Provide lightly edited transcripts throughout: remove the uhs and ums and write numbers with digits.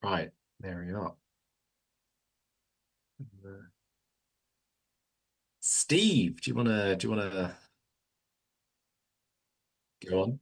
Right, there we are. Steve, do you wanna go on?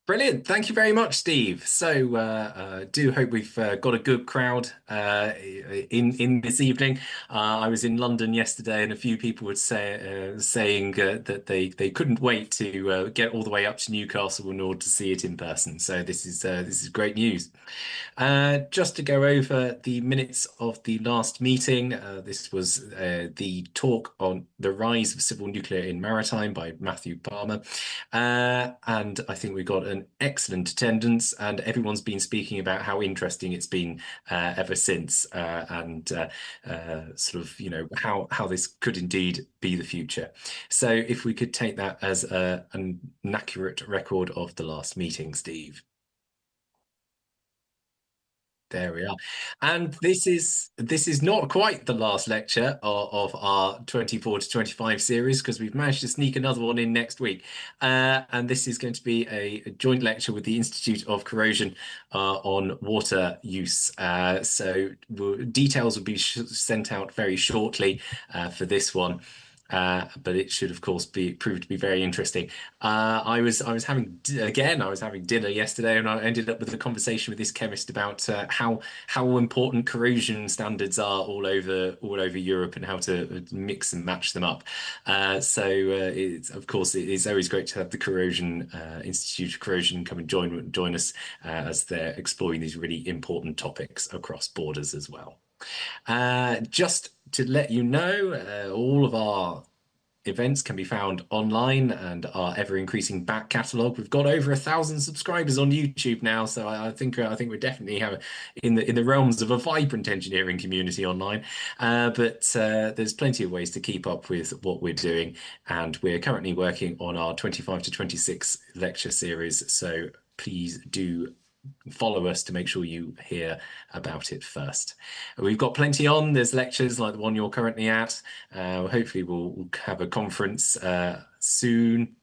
Brilliant. Thank you very much, Steve. Do hope we've got a good crowd in this evening. I was in London yesterday, and a few people were saying that they couldn't wait to get all the way up to Newcastle in order to see it in person. So this is great news. Just to go over the minutes of the last meeting, this was the talk on the rise of civil nuclear in maritime by Matthew Palmer. And I think we got an excellent attendance, and everyone's been speaking about how interesting it's been ever since, sort of, how this could indeed be the future. So if we could take that as an accurate record of the last meeting, Steve. There we are. And this is not quite the last lecture of our 24 to 25 series because we've managed to sneak another one in next week. And this is going to be a joint lecture with the Institute of Corrosion on water use. Details will be sent out very shortly for this one. But it should, of course, be proved to be very interesting. I was having dinner yesterday, and I ended up with a conversation with this chemist about how important corrosion standards are all over Europe and how to mix and match them up. It's of course it is always great to have the Corrosion Institute of Corrosion come and join us as they're exploring these really important topics across borders as well. Just to let you know, all of our events can be found online and our ever increasing back catalogue. We've got over 1,000 subscribers on YouTube now, so I think we're definitely in the realms of a vibrant engineering community online. But there's plenty of ways to keep up with what we're doing, and we're currently working on our 25 to 26 lecture series. So please do follow us to make sure you hear about it first. We've got plenty on. There's lectures like the one you're currently at. Hopefully, we'll have a conference soon.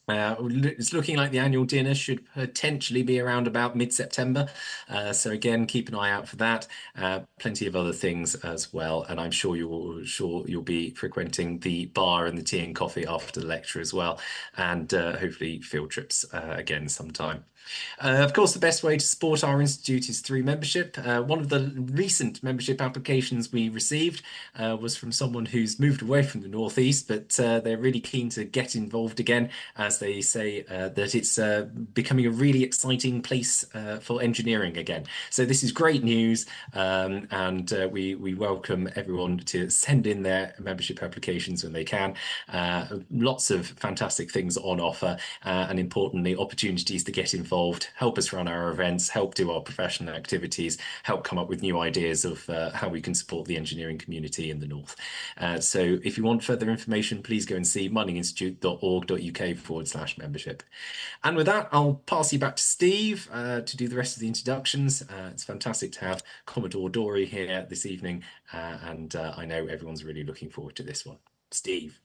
It's looking like the annual dinner should potentially be around about mid-September. So again, keep an eye out for that. Plenty of other things as well, and I'm sure you'll be frequenting the bar and the tea and coffee after the lecture as well, and hopefully field trips again sometime. Of course, the best way to support our institute is through membership. One of the recent membership applications we received was from someone who's moved away from the Northeast, but they're really keen to get involved again, as they say that it's becoming a really exciting place for engineering again. So this is great news, and we welcome everyone to send in their membership applications when they can. Lots of fantastic things on offer, and importantly, opportunities to get involved, help us run our events, help do our professional activities, help come up with new ideas of how we can support the engineering community in the North. So if you want further information, please go and see mininginstitute.org.uk/membership. And with that, I'll pass you back to Steve to do the rest of the introductions. It's fantastic to have Commodore Dorey here this evening, and I know everyone's really looking forward to this one. Steve.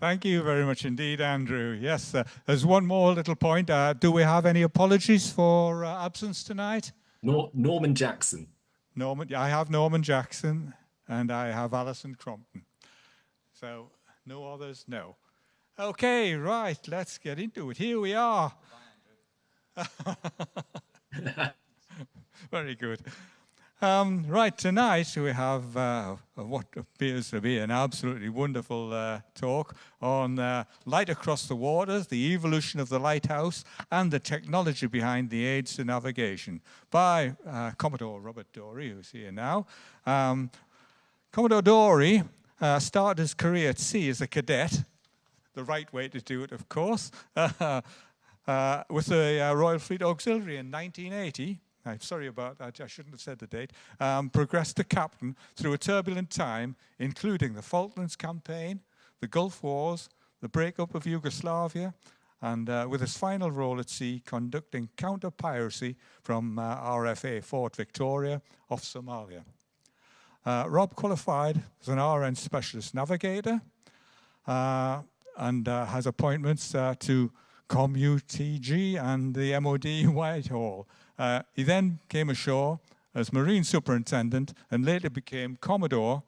Thank you very much indeed, Andrew. Yes, there's one more little point. Do we have any apologies for absence tonight? Norman Jackson. I have Norman Jackson, and I have Alison Crompton. So no others? No. Okay, right, let's get into it. Here we are. Very good. Right, tonight we have what appears to be an absolutely wonderful talk on Light Across the Waters, the evolution of the lighthouse, and the technology behind the aids to navigation by Commodore Robert Dorey, who's here now. Commodore Dorey started his career at sea as a cadet, the right way to do it, of course, with the Royal Fleet Auxiliary in 1980. I'm sorry about that, I shouldn't have said the date. Progressed to captain through a turbulent time, including the Falklands campaign, the Gulf Wars, the breakup of Yugoslavia, and with his final role at sea, conducting counter-piracy from RFA Fort Victoria off Somalia. Rob qualified as an RN Specialist Navigator and has appointments to COMUKTG and the MoD Whitehall. He then came ashore as Marine Superintendent and later became Commodore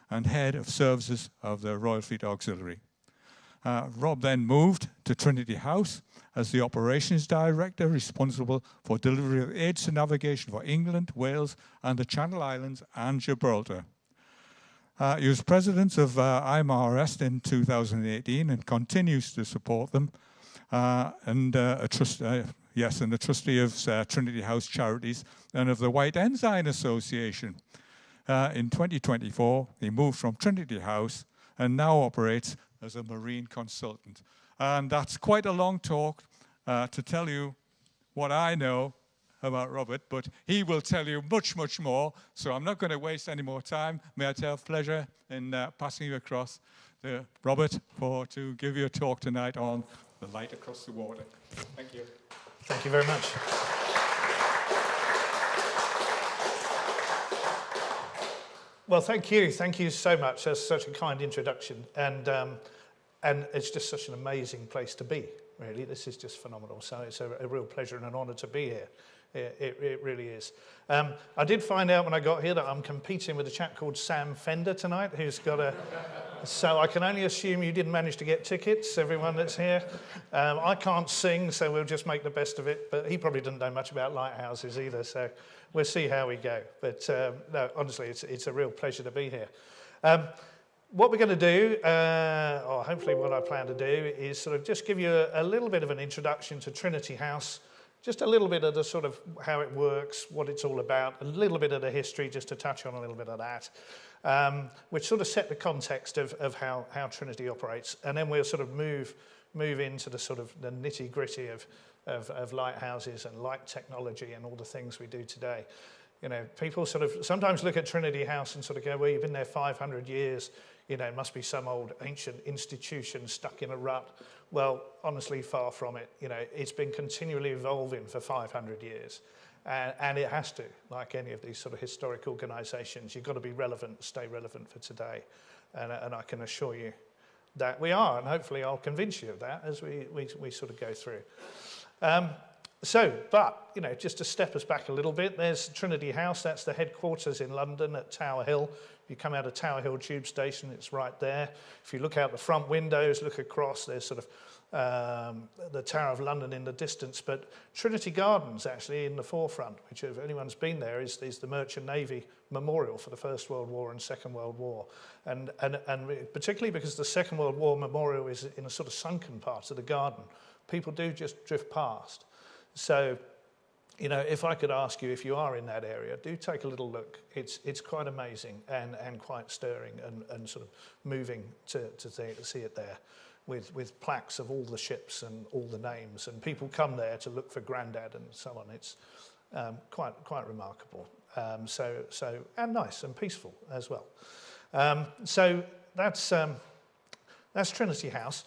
and Head of Services of the Royal Fleet Auxiliary. Rob then moved to Trinity House as the Operations Director, responsible for delivery of aids to navigation for England, Wales, and the Channel Islands and Gibraltar. He was President of IMarEST in 2018 and continues to support them, and a trustee of Trinity House Charities and of the White Ensign Association. In 2024, he moved from Trinity House and now operates as a marine consultant. And that's quite a long talk to tell you what I know about Robert, but he will tell you much, much more. So I'm not going to waste any more time. May I have pleasure in passing you across to Robert to give you a talk tonight on the light across the water. Thank you. Thank you very much. Well, thank you. Thank you so much. That's such a kind introduction. And it's just such an amazing place to be, really. This is just phenomenal. So it's a real pleasure and an honour to be here. It really is. I did find out when I got here that I'm competing with a chap called Sam Fender tonight, who's got a... So I can only assume you didn't manage to get tickets, everyone that's here. I can't sing, so we'll just make the best of it. But he probably doesn't know much about lighthouses either, so we'll see how we go. But no, honestly, it's a real pleasure to be here. What we're going to do, or hopefully what I plan to do, is sort of just give you a little bit of an introduction to Trinity House, just a little bit of the sort of how it works, what it's all about, a little bit of the history, just to touch on a little bit of that, which sort of set the context of how Trinity operates. And then we'll sort of move into the sort of the nitty-gritty of lighthouses and light technology and all the things we do today. You know, people sort of sometimes look at Trinity House and sort of go, well, you've been there 500 years, you know, it must be some old ancient institution stuck in a rut. Well, honestly, far from it. You know, it's been continually evolving for 500 years. And it has to, like any of these sort of historic organisations. You've got to be relevant, stay relevant for today. And I can assure you that we are, and hopefully I'll convince you of that as we sort of go through. But, you know, just to step us back a little bit, there's Trinity House. That's the headquarters in London at Tower Hill. You come out of Tower Hill Tube Station, it's right there. If you look out the front windows, look across, there's sort of the Tower of London in the distance. But Trinity Gardens, actually, in the forefront, which if anyone's been there, is the Merchant Navy Memorial for the First World War and Second World War. And particularly because the Second World War Memorial is in a sort of sunken part of the garden, people do just drift past. So, you know, if I could ask you, if you are in that area, do take a little look. It's quite amazing and quite stirring and sort of moving to see it there with plaques of all the ships and all the names. And people come there to look for Grandad and so on. It's quite remarkable. And nice and peaceful as well. So that's Trinity House.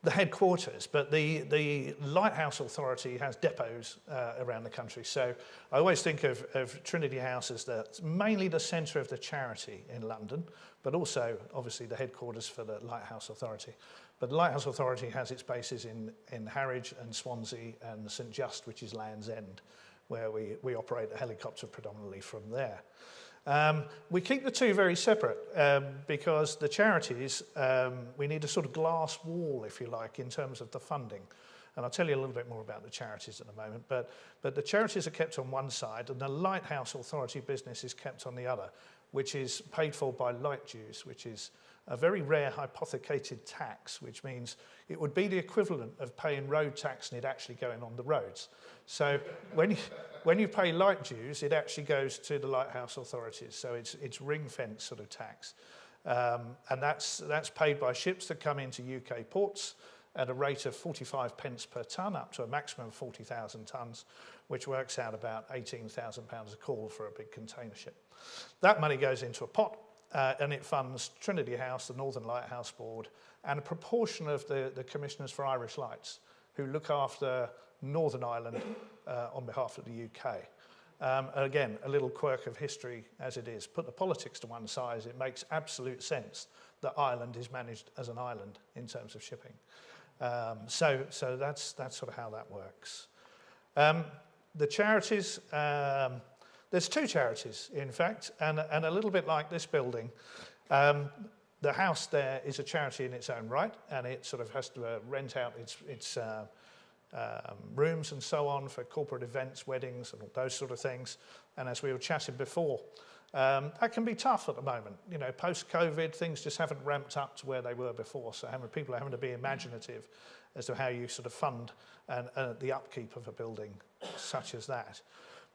the headquarters, but the Lighthouse Authority has depots around the country. So I always think of Trinity House as mainly the centre of the charity in London, but also obviously the headquarters for the Lighthouse Authority. But the Lighthouse Authority has its bases in Harwich and Swansea and St Just, which is Land's End, where we operate the helicopter predominantly from there. We keep the two very separate because the charities, we need a sort of glass wall, if you like, in terms of the funding. And I'll tell you a little bit more about the charities in a moment. But the charities are kept on one side and the Lighthouse Authority business is kept on the other, which is paid for by light dues, which is a very rare hypothecated tax, which means it would be the equivalent of paying road tax and it actually going on the roads. So when you pay light dues, it actually goes to the Lighthouse Authorities. So it's ring-fence sort of tax. And that's paid by ships that come into UK ports at a rate of 45 pence per tonne, up to a maximum of 40,000 tonnes, which works out about £18,000 a call for a big container ship. That money goes into a pot, and it funds Trinity House, the Northern Lighthouse Board, and a proportion of the Commissioners for Irish Lights, who look after Northern Ireland on behalf of the UK. Again, a little quirk of history as it is. Put the politics to one side, it makes absolute sense that Ireland is managed as an island in terms of shipping. So that's sort of how that works. The charities, there's two charities, in fact, and a little bit like this building. The house there is a charity in its own right, and it sort of has to rent out its rooms and so on for corporate events, weddings, and all those sort of things. And as we were chatting before, that can be tough at the moment. You know, post-COVID, things just haven't ramped up to where they were before. So people are having to be imaginative as to how you sort of fund the upkeep of a building such as that.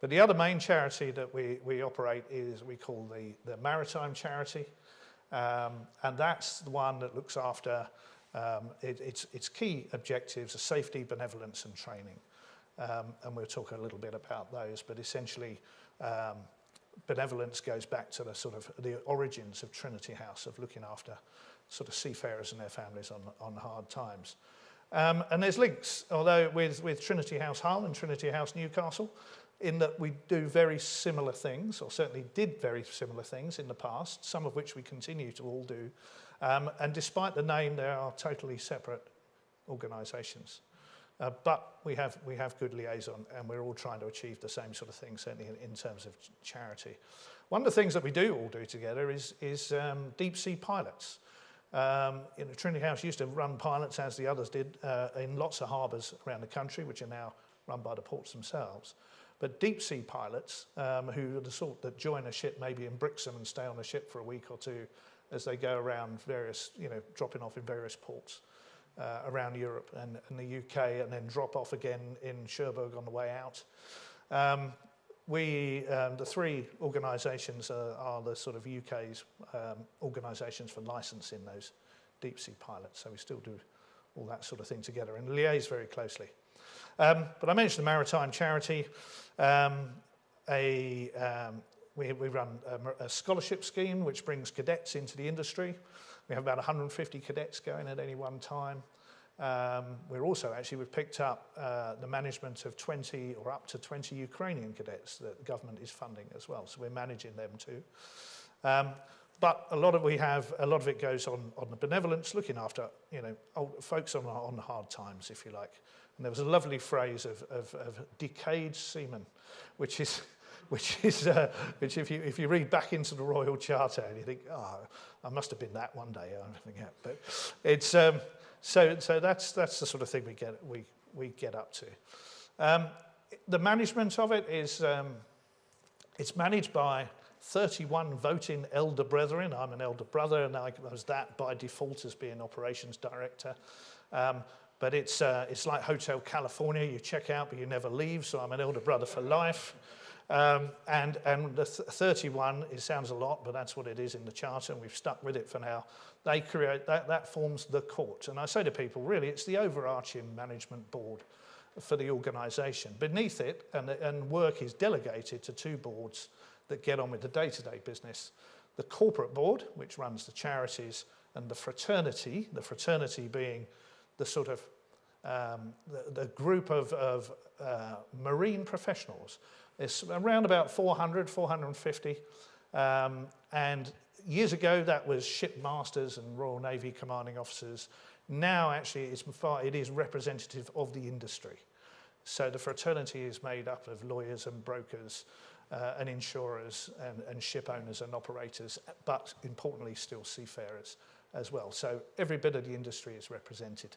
But the other main charity that we operate is we call the Maritime Charity. And that's the one that looks after its key objectives are safety, benevolence and training. And we'll talk a little bit about those, but essentially benevolence goes back to the origins of Trinity House, of looking after sort of seafarers and their families on hard times. And there's links, although with Trinity House Hull and Trinity House Newcastle, in that we do very similar things, or certainly did very similar things in the past, some of which we continue to all do. And despite the name, they are totally separate organisations. But we have good liaison, and we're all trying to achieve the same sort of thing, certainly in terms of charity. One of the things that we do all do together is deep sea pilots. Trinity House used to run pilots, as the others did, in lots of harbours around the country, which are now run by the ports themselves. But deep sea pilots, who are the sort that join a ship maybe in Brixham and stay on a ship for a week or two as they go around various, dropping off in various ports around Europe and the UK, and then drop off again in Cherbourg on the way out. The three organisations are the sort of UK's organisations for licensing those deep sea pilots. So we still do all that sort of thing together and liaise very closely. But I mentioned the Maritime Charity. We run a scholarship scheme which brings cadets into the industry. We have about 150 cadets going at any one time. We've picked up the management of 20 or up to 20 Ukrainian cadets that the government is funding as well. So we're managing them too. But a lot of it goes on the benevolence, looking after old folks on hard times, if you like. And there was a lovely phrase of decayed seamen, which if you read back into the Royal Charter and you think, I must have been that one day, I forget. But it's so that's the sort of thing we get up to. The management of it is it's managed by 31 voting elder brethren. I'm an elder brother, and I was that by default as being operations director. But it's like Hotel California. You check out, but you never leave. So I'm an elder brother for life. And the 31, it sounds a lot, but that's what it is in the charter, and we've stuck with it for now. They create that forms the court. And I say to people, really, it's the overarching management board for the organisation. Beneath it, and work is delegated to two boards that get on with the day-to-day business. The corporate board, which runs the charities, and the fraternity being the sort of the group of marine professionals. It's around about 400, 450. And years ago, that was shipmasters and Royal Navy commanding officers. Now, actually, it is representative of the industry. So the fraternity is made up of lawyers and brokers and insurers and ship owners and operators, but importantly, still seafarers as well. So every bit of the industry is represented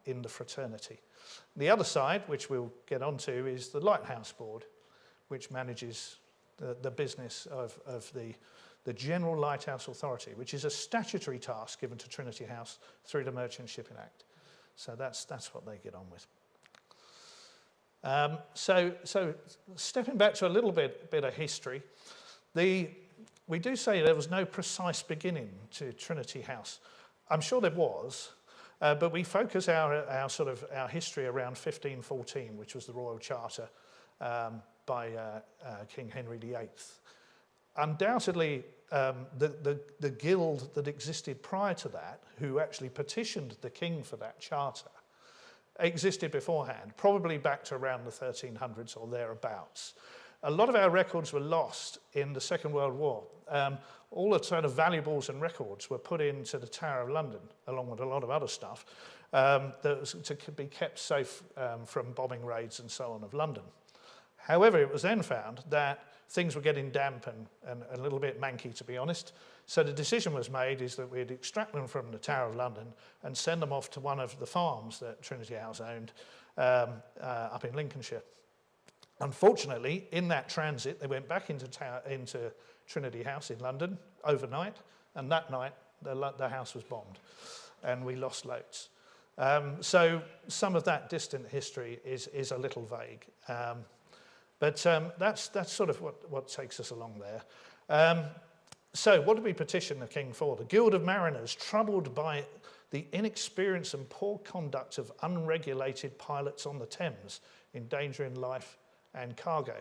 in the fraternity. The other side, which we'll get onto, is the Lighthouse Board, which manages the business of the General Lighthouse Authority, which is a statutory task given to Trinity House through the Merchant Shipping Act. So that's what they get on with. So stepping back to a little bit of history, we do say there was no precise beginning to Trinity House. I'm sure there was, but we focus our history around 1514, which was the Royal Charter by King Henry VIII. Undoubtedly, the guild that existed prior to that, who actually petitioned the king for that charter, existed beforehand, probably back to around the 1300s or thereabouts. A lot of our records were lost in the Second World War. All the sort of valuables and records were put into the Tower of London, along with a lot of other stuff, that was to be kept safe from bombing raids and so on of London. However, it was then found that things were getting damp and a little bit manky, to be honest. So the decision was made is that we'd extract them from the Tower of London and send them off to one of the farms that Trinity House owned up in Lincolnshire. Unfortunately, in that transit, they went back into Trinity House in London overnight, and that night the house was bombed, and we lost loads. So some of that distant history is a little vague. But that's sort of what takes us along there. So what did we petition the king for? The Guild of Mariners, troubled by the inexperience and poor conduct of unregulated pilots on the Thames, endangering life and cargo.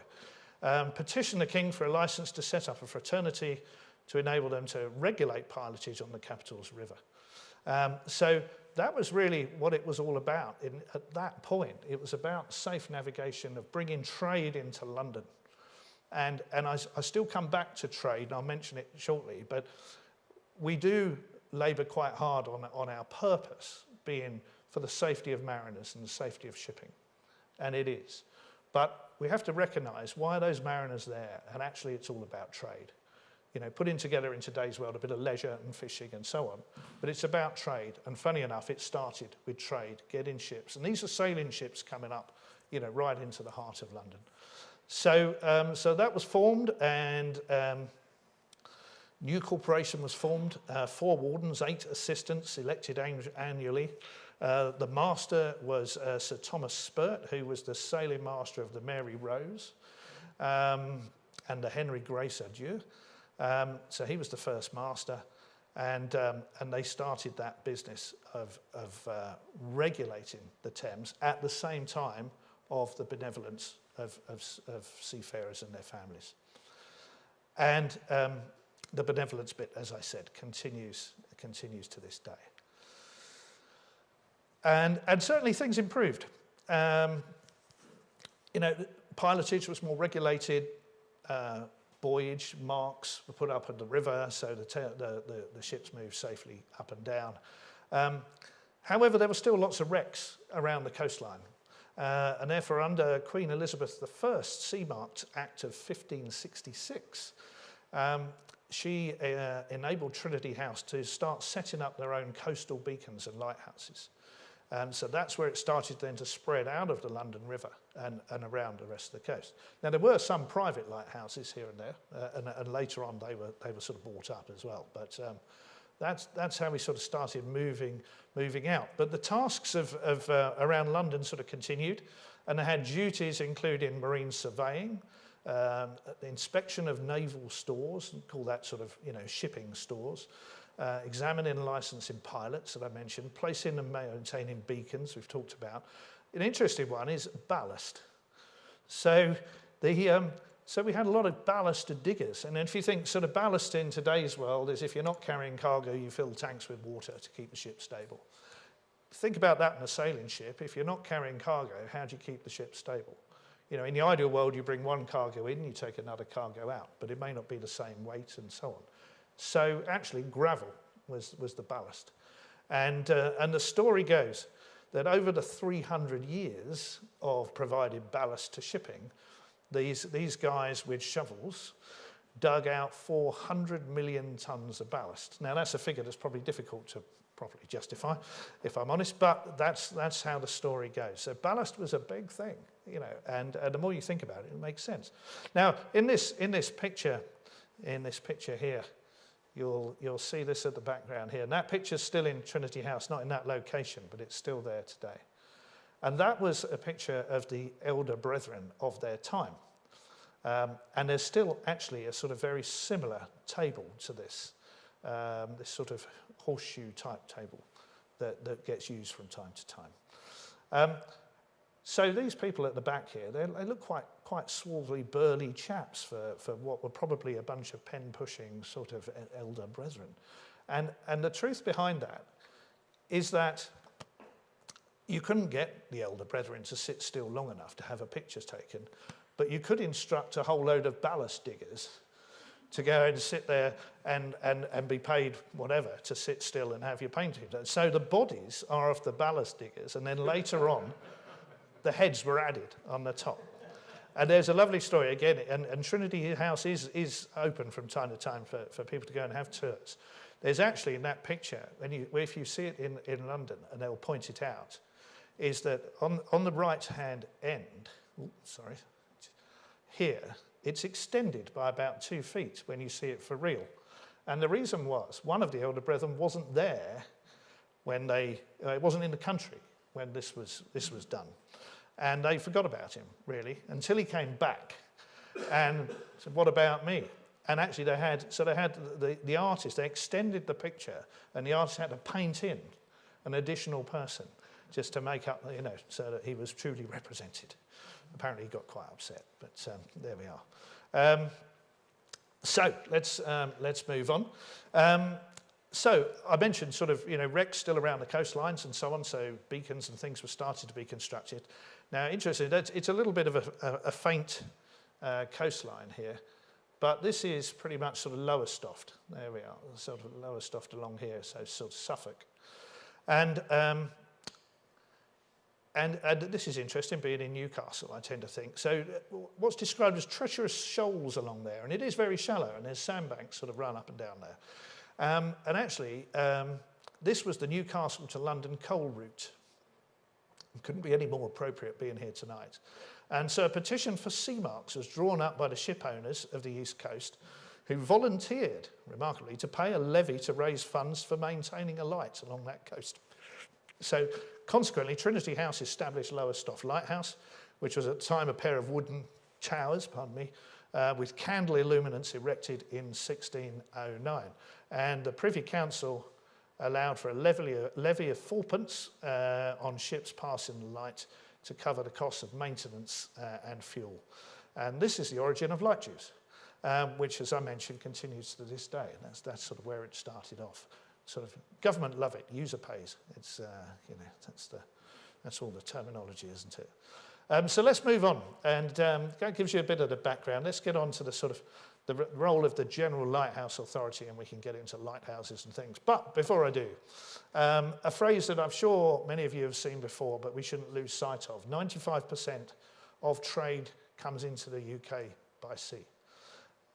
Petitioned the king for a license to set up a fraternity to enable them to regulate pilotage on the capital's river. So that was really what it was all about. At that point, it was about safe navigation of bringing trade into London. And I still come back to trade, and I'll mention it shortly, but we do labour quite hard on our purpose being for the safety of mariners and the safety of shipping, and it is. But we have to recognise why are those mariners there, and actually it's all about trade. You know, putting together in today's world a bit of leisure and fishing and so on, but it's about trade. And funny enough, it started with trade, getting ships, and these are sailing ships coming up, you know, right into the heart of London. So that was formed, and new corporation was formed. 4 wardens, 8 assistants elected annually. The master was Sir Thomas Spurt, who was the sailing master of the Mary Rose, and the Henry Grace Adieu. So he was the first master, and they started that business of regulating the Thames at the same time of the benevolence of seafarers and their families. And the benevolence bit, as I said, continues to this day. And certainly things improved. You know, pilotage was more regulated. Buoyage marks were put up at the river, so the ships moved safely up and down. However, there were still lots of wrecks around the coastline. And therefore, under Queen Elizabeth I's Sea-Marked Act of 1566, she enabled Trinity House to start setting up their own coastal beacons and lighthouses. So that's where it started then to spread out of the London River and around the rest of the coast. Now, there were some private lighthouses here and there, and later on they were sort of bought up as well. But that's how we sort of started moving out. But the tasks of around London sort of continued, and they had duties including marine surveying, the inspection of naval stores, call that sort of, you know, shipping stores, examining and licensing pilots that I mentioned, placing and maintaining beacons we've talked about. An interesting one is ballast. So we had a lot of ballast diggers, and if you think sort of ballast in today's world is if you're not carrying cargo, you fill tanks with water to keep the ship stable. think about that in a sailing ship. If you're not carrying cargo, how do you keep the ship stable? You know, in the ideal world, you bring one cargo in, you take another cargo out, but it may not be the same weight and so on. So actually, gravel was the ballast. And the story goes that over the 300 years of provided ballast to shipping, these guys with shovels dug out 400 million tons of ballast. Now, that's a figure that's probably difficult to properly justify, if I'm honest, but that's how the story goes. So ballast was a big thing, you know, and the more you think about it, it makes sense. Now, in this picture here, you'll see this at the background here, and that picture's still in Trinity House, not in that location, but it's still there today. And that was a picture of the elder brethren of their time. And there's still actually a sort of very similar table to this, this sort of horseshoe type table that gets used from time to time. So these people at the back here, they look quite swarthy, burly chaps for what were probably a bunch of pen-pushing sort of elder brethren. And the truth behind that is that you couldn't get the elder brethren to sit still long enough to have a picture taken, but you could instruct a whole load of ballast diggers to go and sit there and be paid whatever to sit still and have your painting done. So the bodies are of the ballast diggers, and then later on, the heads were added on the top. And there's a lovely story, again, and Trinity House is open from time to time for people to go and have tours. There's actually in that picture, if you see it in London, and they'll point it out, is that on the right-hand end, here, it's extended by about 2 feet when you see it for real. And the reason was, one of the elder brethren wasn't there when it wasn't in the country when this was done. And they forgot about him, really, until he came back and said, what about me? And actually they had the artist, they extended the picture, and the artist had to paint in an additional person just to make up, you know, so that he was truly represented. Apparently he got quite upset, but there we are. So let's move on. So I mentioned sort of, you know, wrecks still around the coastlines and so on, so beacons and things were starting to be constructed. Now, interesting, it's a little bit of a faint coastline here, but this is pretty much sort of Lowestoft. There we are, sort of Lowestoft along here, so sort of Suffolk. And this is interesting, being in Newcastle, I tend to think. So what's described as treacherous shoals along there, and it is very shallow, and there's sandbanks sort of run up and down there. And actually, this was the Newcastle to London coal route. It couldn't be any more appropriate being here tonight. And so a petition for sea marks was drawn up by the ship owners of the East Coast, who volunteered, remarkably, to pay a levy to raise funds for maintaining a light along that coast. So consequently, Trinity House established Lowestoft Lighthouse, which was at the time a pair of wooden towers, with candle illuminance erected in 1609. And the Privy Council allowed for a levy of 4p on ships passing the light to cover the costs of maintenance and fuel. And this is the origin of light dues, which, as I mentioned, continues to this day. And that's sort of where it started off. Sort of government love it, user pays. It's you know, that's all the terminology, isn't it? So let's move on, and that gives you a bit of the background. Let's get on to the sort of the role of the General Lighthouse Authority, and we can get into lighthouses and things. But before I do, a phrase that I'm sure many of you have seen before, but we shouldn't lose sight of: 95% of trade comes into the UK by sea.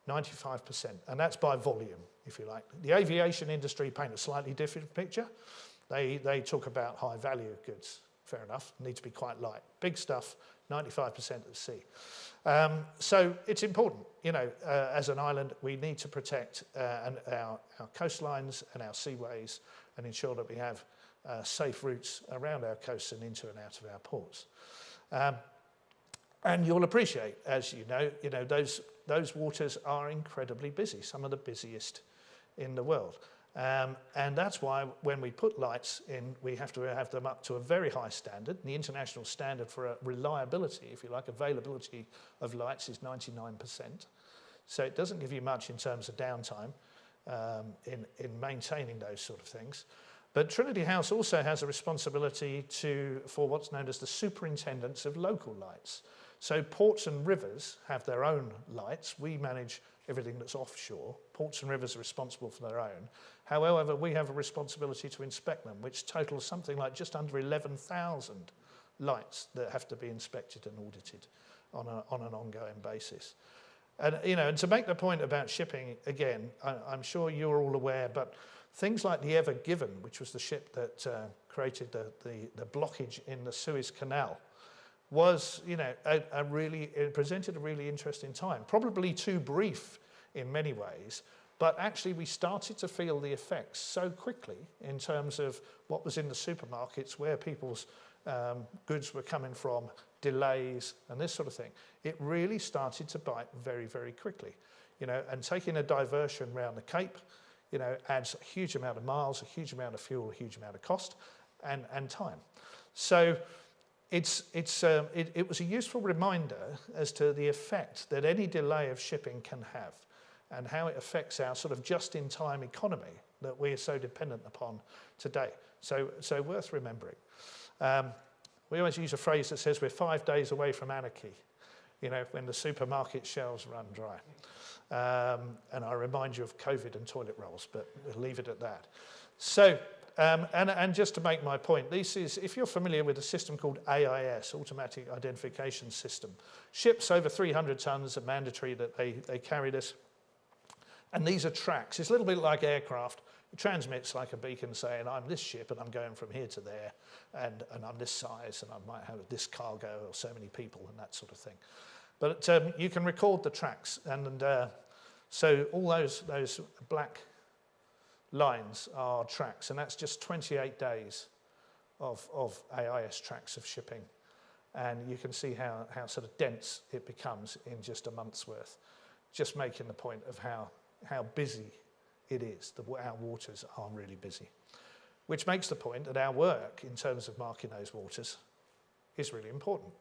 95%, and that's by volume, if you like. The aviation industry paint a slightly different picture. They talk about high value goods. Fair enough, need to be quite light. Big stuff, 95% at the sea. So it's important, you know, as an island, we need to protect our coastlines and our seaways and ensure that we have safe routes around our coasts and into and out of our ports. And you'll appreciate, as you know, those waters are incredibly busy, some of the busiest in the world. And that's why when we put lights in, we have to have them up to a very high standard. The international standard for reliability, if you like, availability of lights is 99%. So it doesn't give you much in terms of downtime in maintaining those sort of things. But Trinity House also has a responsibility for what's known as the superintendents of local lights. So ports and rivers have their own lights. We manage everything that's offshore. Ports and rivers are responsible for their own. However, we have a responsibility to inspect them, which totals something like just under 11,000 lights that have to be inspected and audited on an ongoing basis. And, you know, and to make the point about shipping, again, I'm sure you're all aware, but things like the Ever Given, which was the ship that created the blockage in the Suez Canal, was, you know, it presented a really interesting time. Probably too brief in many ways, but actually we started to feel the effects so quickly in terms of what was in the supermarkets, where people's goods were coming from, delays and this sort of thing. It really started to bite very, very quickly. You know, and taking a diversion around the Cape, you know, adds a huge amount of miles, a huge amount of fuel, a huge amount of cost and time. So it was a useful reminder as to the effect that any delay of shipping can have and how it affects our sort of just-in-time economy that we are so dependent upon today. So worth remembering. We always use a phrase that says we're 5 days away from anarchy, you know, when the supermarket shelves run dry. And I remind you of COVID and toilet rolls, but we'll leave it at that. So, and just to make my point, this is, if you're familiar with a system called AIS, Automatic Identification System, ships over 300 tons are mandatory that they carry this. And these are tracks. It's a little bit like aircraft. It transmits like a beacon saying, I'm this ship and I'm going from here to there, and I'm this size and I might have this cargo or so many people and that sort of thing. But you can record the tracks, and so all those black lines are tracks, and that's just 28 days of AIS tracks of shipping. And you can see how sort of dense it becomes in just a month's worth, just making the point of how busy it is. Our waters are really busy, which makes the point that our work in terms of marking those waters is really important.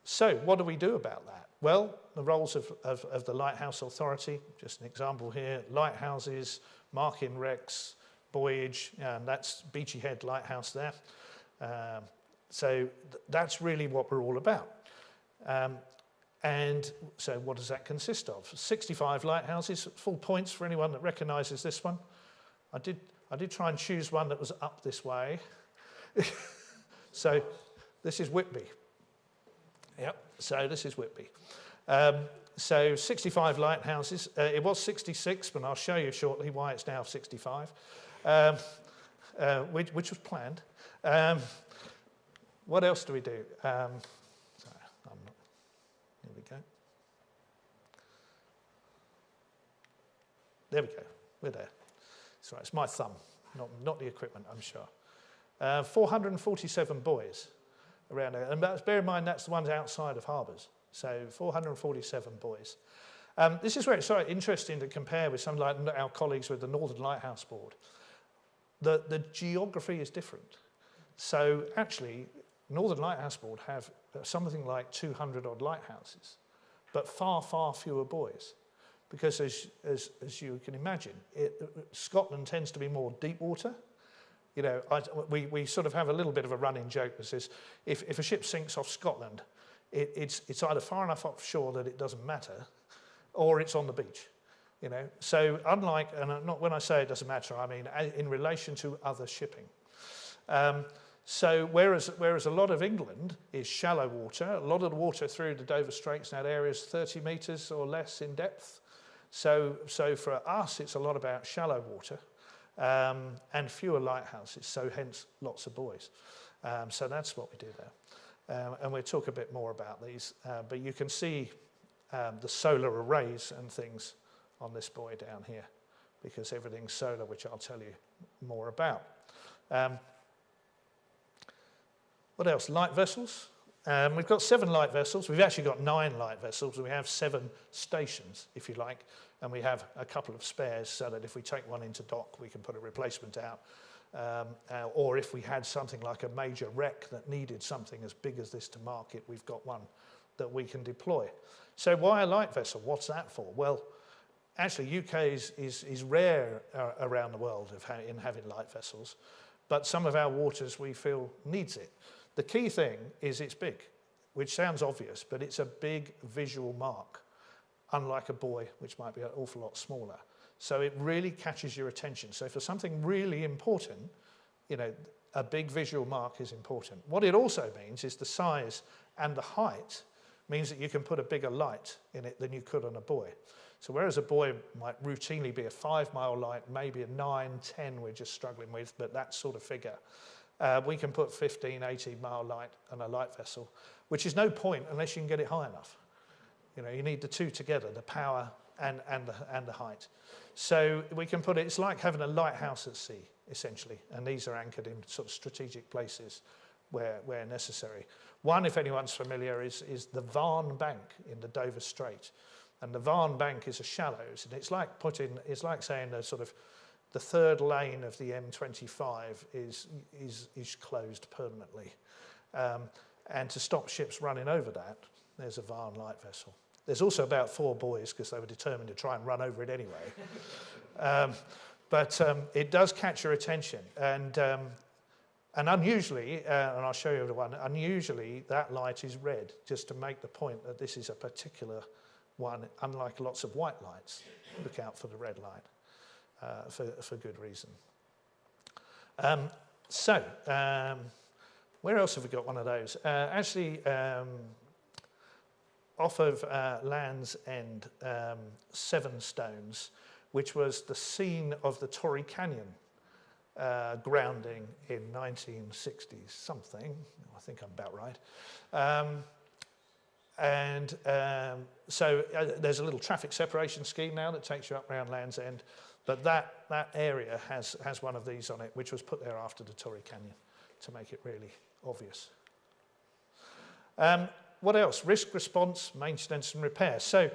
So what do we do about that? Well, the roles of the Lighthouse Authority, just an example here, lighthouses, marking wrecks, buoyage, that's Beachy Head Lighthouse there. So that's really what we're all about. And so what does that consist of? 65 lighthouses, full points for anyone that recognises this one. I did try and choose one that was up this way. So this is Whitby. Yep, so this is Whitby. So 65 lighthouses. It was 66, but I'll show you shortly why it's now 65, which was planned. What else do we do? Sorry, here we go. There we go. We're there. Sorry, it's my thumb, not the equipment, I'm sure. 447 buoys around there. And bear in mind, that's the ones outside of harbours. So 447 buoys. This is where it's sort of interesting to compare with some like our colleagues with the Northern Lighthouse Board. The geography is different. So actually, Northern Lighthouse Board have something like 200 odd lighthouses, but far, far fewer buoys. Because as you can imagine, Scotland tends to be more deep water. You know, we sort of have a little bit of a running joke that says, if a ship sinks off Scotland, it's either far enough offshore that it doesn't matter, or it's on the beach. You know, so unlike, and not when I say it doesn't matter, I mean in relation to other shipping. So whereas a lot of England is shallow water, a lot of the water through the Dover Straits in that area is 30 metres or less in depth. So for us, it's a lot about shallow water. And fewer lighthouses, so hence lots of buoys. So that's what we do there. And we'll talk a bit more about these, but you can see the solar arrays and things on this buoy down here, because everything's solar, which I'll tell you more about. What else? Light vessels. We've got 7 light vessels. We've actually got 9 light vessels. We have 7 stations, if you like, and we have a couple of spares so that if we take one into dock, we can put a replacement out. Or if we had something like a major wreck that needed something as big as this to market, we've got one that we can deploy. So why a light vessel? What's that for? Well, actually, UK is rare around the world in having light vessels, but some of our waters we feel needs it. The key thing is it's big, which sounds obvious, but it's a big visual mark, unlike a buoy, which might be an awful lot smaller. So it really catches your attention. So for something really important, you know, a big visual mark is important. What it also means is the size and the height means that you can put a bigger light in it than you could on a buoy. So whereas a buoy might routinely be a 5-mile light, maybe a 9, 10 we're just struggling with, but that sort of figure, we can put 15, 18-mile light on a light vessel, which is no point unless you can get it high enough. You know, you need the two together, the power and the height. So we can put it, it's like having a lighthouse at sea, essentially, and these are anchored in sort of strategic places where necessary. One, if anyone's familiar, is the Varn Bank in the Dover Strait. And the Varn Bank is a shallows, and it's like saying the third lane of the M25 is closed permanently. And to stop ships running over that, there's a Varn light vessel. There's also about 4 buoys because they were determined to try and run over it anyway. But it does catch your attention. And unusually, and I'll show you the one, unusually that light is red, just to make the point that this is a particular one, unlike lots of white lights. Look out for the red light for good reason. Where else have we got one of those? Off of Land's End, Seven Stones, which was the scene of the Torrey Canyon grounding in 1960 something. I think I'm about right. So there's a little traffic separation scheme now that takes you up around Land's End, but that area has one of these on it, which was put there after the Torrey Canyon to make it really obvious. What else? Risk response, maintenance and repair. So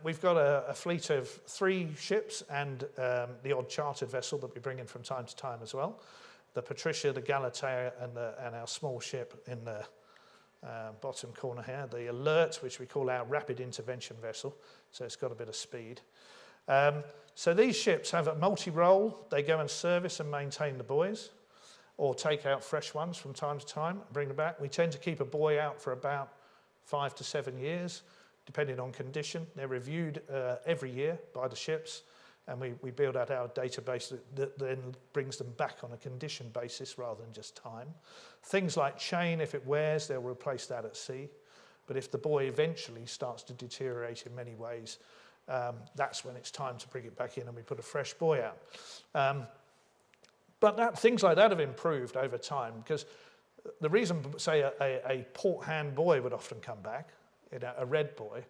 we've got a fleet of 3 ships and the odd chartered vessel that we bring in from time to time as well. The Patricia, the Galatea, and our small ship in the bottom corner here, the Alert, which we call our rapid intervention vessel, so it's got a bit of speed. So these ships have a multi-role. They go and service and maintain the buoys, or take out fresh ones from time to time and bring them back. We tend to keep a buoy out for about 5 to 7 years, depending on condition. They're reviewed every year by the ships, and we build out our database that then brings them back on a condition basis rather than just time. Things like chain, if it wears, they'll replace that at sea. But if the buoy eventually starts to deteriorate in many ways, that's when it's time to bring it back in and we put a fresh buoy out. But things like that have improved over time, because the reason, say, a port hand buoy would often come back, a red buoy,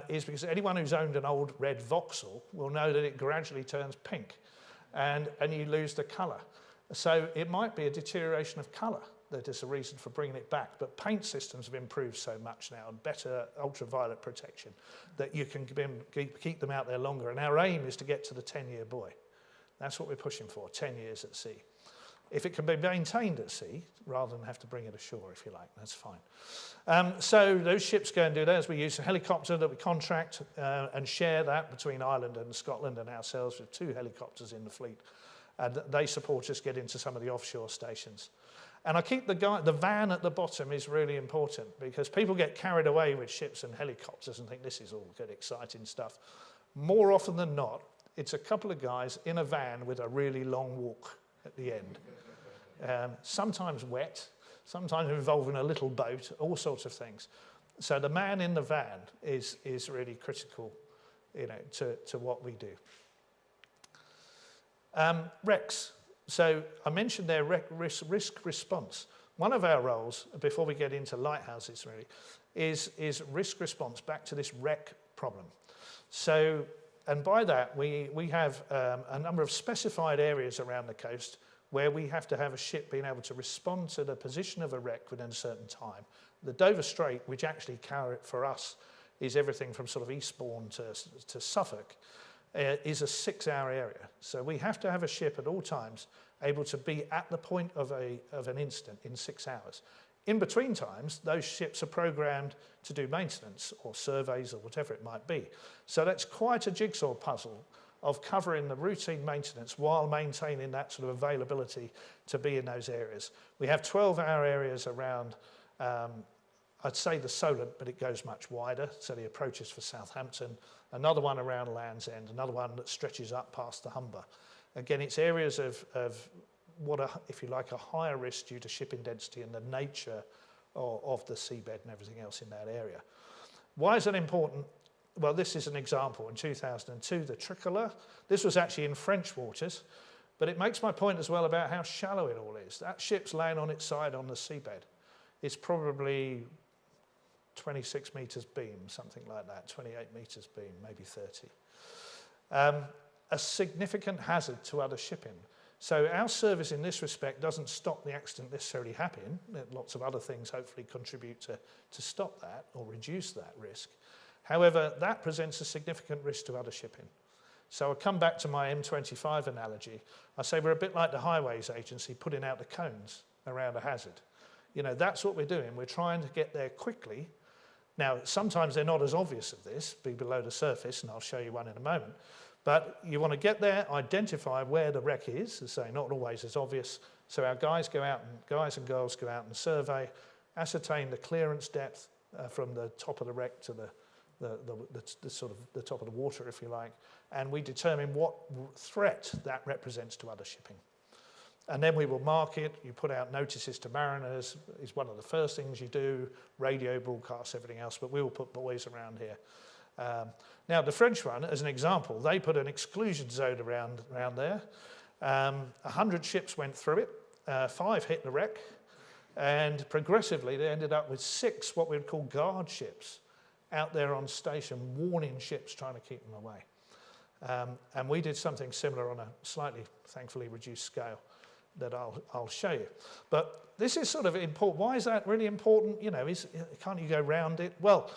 is because anyone who's owned an old red Vauxhall will know that it gradually turns pink and you lose the colour. So it might be a deterioration of colour that is a reason for bringing it back. But paint systems have improved so much now, and better ultraviolet protection, that you can keep them out there longer. And our aim is to get to the 10-year buoy. That's what we're pushing for, 10 years at sea. If it can be maintained at sea, rather than have to bring it ashore, if you like, that's fine. So those ships go and do that. We use a helicopter that we contract and share that between Ireland and Scotland and ourselves, with 2 helicopters in the fleet. And they support us get into some of the offshore stations. And I keep the van at the bottom is really important, because people get carried away with ships and helicopters and think this is all good, exciting stuff. More often than not, it's a couple of guys in a van with a really long walk at the end. Sometimes wet, sometimes involving a little boat, all sorts of things. So the man in the van is really critical, to what we do. Recs. So I mentioned their risk response. One of our roles, before we get into lighthouses really, is risk response back to this wreck problem. So, and by that, we have a number of specified areas around the coast where we have to have a ship being able to respond to the position of a wreck within a certain time. The Dover Strait, which actually for us is everything from sort of Eastbourne to Suffolk, is a 6-hour area. So we have to have a ship at all times able to be at the point of an incident in 6 hours. In between times, those ships are programmed to do maintenance or surveys or whatever it might be. So that's quite a jigsaw puzzle of covering the routine maintenance while maintaining that sort of availability to be in those areas. We have 12-hour areas around, I'd say the Solent, but it goes much wider, so the approaches for Southampton, another one around Land's End, another one that stretches up past the Humber. Again, it's areas of what are, if you like, a higher risk due to shipping density and the nature of the seabed and everything else in that area. Why is that important? Well, this is an example. In 2002, the Tricolor. This was actually in French waters, but it makes my point as well about how shallow it all is. That ship's laying on its side on the seabed. It's probably 26 metres beam, something like that, 28 metres beam, maybe 30. A significant hazard to other shipping. So our service in this respect doesn't stop the accident necessarily happening. Lots of other things hopefully contribute to stop that or reduce that risk. However, that presents a significant risk to other shipping. So I'll come back to my M25 analogy. I say we're a bit like the highways agency putting out the cones around a hazard. You know, that's what we're doing. We're trying to get there quickly. Now, sometimes they're not as obvious as this, be below the surface, and I'll show you one in a moment. But you want to get there, identify where the wreck is, as I say, not always as obvious. So our guys and girls go out and survey, ascertain the clearance depth from the top of the wreck to the sort of the top of the water, if you like, and we determine what threat that represents to other shipping. And then we will mark it. You put out notices to mariners, is one of the first things you do, radio broadcasts, everything else, but we will put buoys around here. Now, the French one, as an example, they put an exclusion zone around there. 100 ships went through it, 5 hit the wreck, and progressively they ended up with 6 what we would call guard ships out there on station, warning ships, trying to keep them away. And we did something similar on a slightly, thankfully, reduced scale that I'll show you. But this is sort of important. Why is that really important? You know, can't you go round it? Well,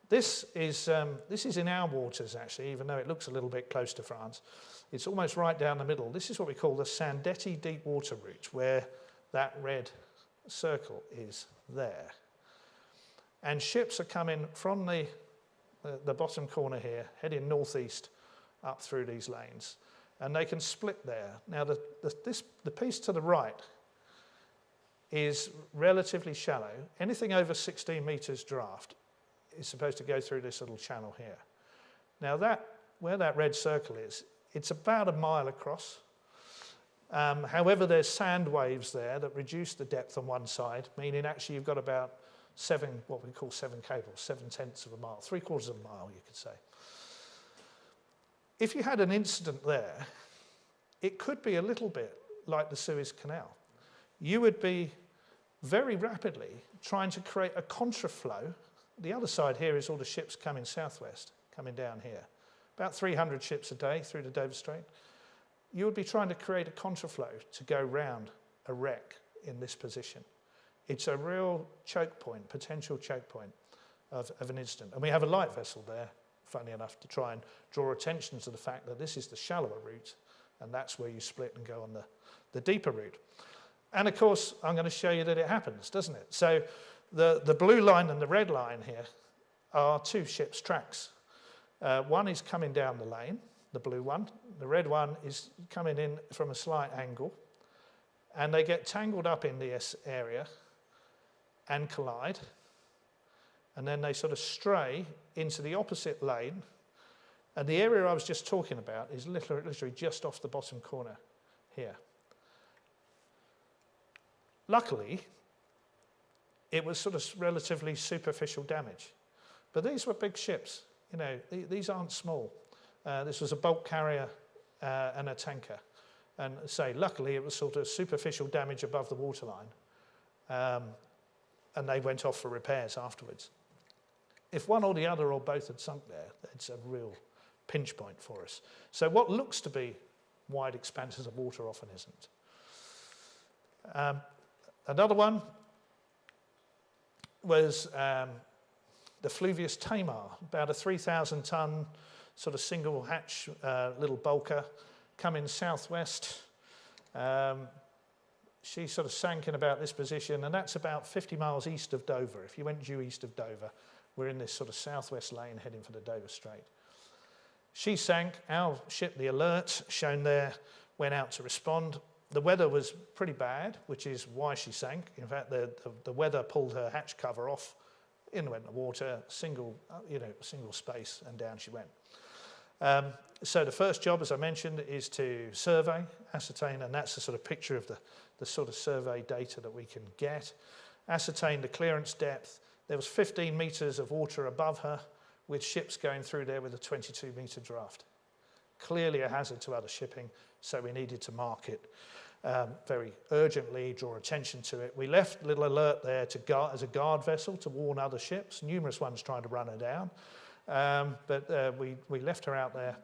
this is in our waters, actually, even though it looks a little bit close to France. It's almost right down the middle. This is what we call the Sandetti deep water route, where that red circle is there. And ships are coming from the bottom corner here, heading northeast up through these lanes. And they can split there. Now, the piece to the right is relatively shallow. Anything over 16 metres draft is supposed to go through this little channel here. Now, where that red circle is, it's about a mile across. However, there's sand waves there that reduce the depth on one side, meaning actually you've got about what we call 7 cables, 7/10 of a mile, 3/4 of a mile, you could say. If you had an incident there, it could be a little bit like the Suez Canal. You would be very rapidly trying to create a contraflow. The other side here is all the ships coming southwest, coming down here. About 300 ships a day through the Dover Strait. You would be trying to create a contraflow to go round a wreck in this position. It's a real choke point, potential choke point of an incident. And we have a light vessel there, funny enough, to try and draw attention to the fact that this is the shallower route, and that's where you split and go on the deeper route. And of course, I'm going to show you that it happens, doesn't it? So the blue line and the red line here are 2 ships' tracks. One is coming down the lane, the blue one. The red one is coming in from a slight angle, and they get tangled up in this area and collide, and then they sort of stray into the opposite lane, and the area I was just talking about is literally just off the bottom corner here. Luckily, it was sort of relatively superficial damage, but these were big ships. You know, these aren't small. This was a bulk carrier and a tanker, and luckily it was sort of superficial damage above the waterline. And they went off for repairs afterwards. If one or the other or both had sunk there, it's a real pinch point for us. So what looks to be wide expanses of water often isn't. Another one was the Fluvius Tamar, about a 3,000-ton sort of single hatch little bulker coming southwest. she sort of sank in about this position, and that's about 50 miles east of Dover. If you went due east of Dover, we're in this sort of southwest lane heading for the Dover Strait. She sank. Our ship, the Alert, shown there, went out to respond. The weather was pretty bad, which is why she sank. In fact, the weather pulled her hatch cover off. In went the water, single space, and down she went. So the first job, as I mentioned, is to survey, ascertain, and that's a sort of picture of the sort of survey data that we can get. Ascertain the clearance depth. There was 15 metres of water above her, with ships going through there with a 22-metre draft. Clearly a hazard to other shipping, so we needed to mark it very urgently, draw attention to it. We left Little Alert there as a guard vessel to warn other ships, numerous ones trying to run her down, but we left her out there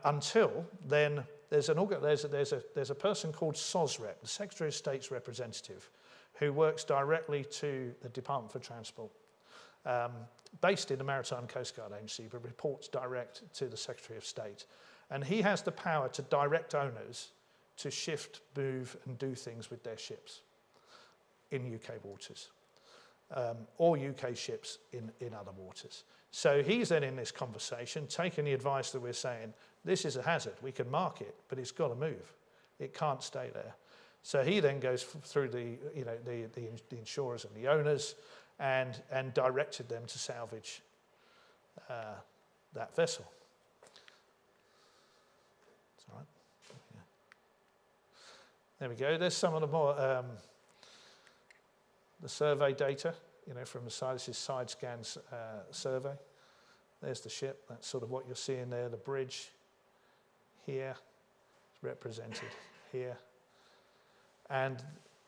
until then. There's a person called SOSREP, the Secretary of State's representative, who works directly to the Department for Transport, based in the Maritime Coast Guard Agency, but reports direct to the Secretary of State. And he has the power to direct owners to shift, move, and do things with their ships in UK waters, or UK ships in other waters. So he's then in this conversation, taking the advice that we're saying, this is a hazard, we can mark it, but it's got to move. It can't stay there. So he then goes through the insurers and the owners and directed them to salvage that vessel. It's all right. Yeah. There we go. There's some of the more the survey data, from the side. This is side scans survey. There's the ship. That's sort of what you're seeing there. The bridge here is represented here. And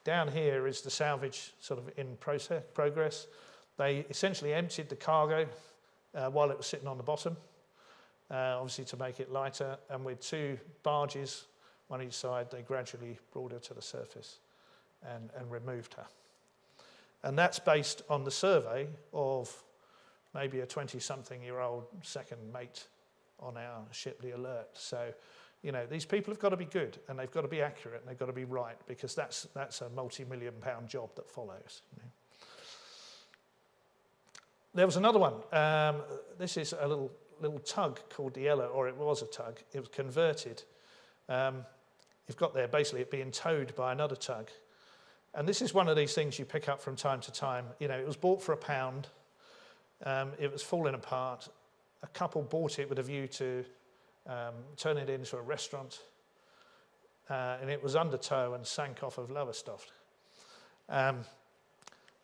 down here is the salvage sort of in progress. They essentially emptied the cargo while it was sitting on the bottom, obviously to make it lighter. And with 2 barges, one each side, they gradually brought her to the surface and removed her. And that's based on the survey of maybe a 20-something-year-old second mate on our ship, the Alert. So, these people have got to be good, and they've got to be accurate, and they've got to be right, because that's a multi-million-pound job that follows. There was another one. This is a little tug called the Ella, or it was a tug. It was converted. You've got there basically it being towed by another tug. And this is one of these things you pick up from time to time. It was bought for £1. It was falling apart. A couple bought it with a view to turn it into a restaurant, and it was under tow and sank off of Lowestoft.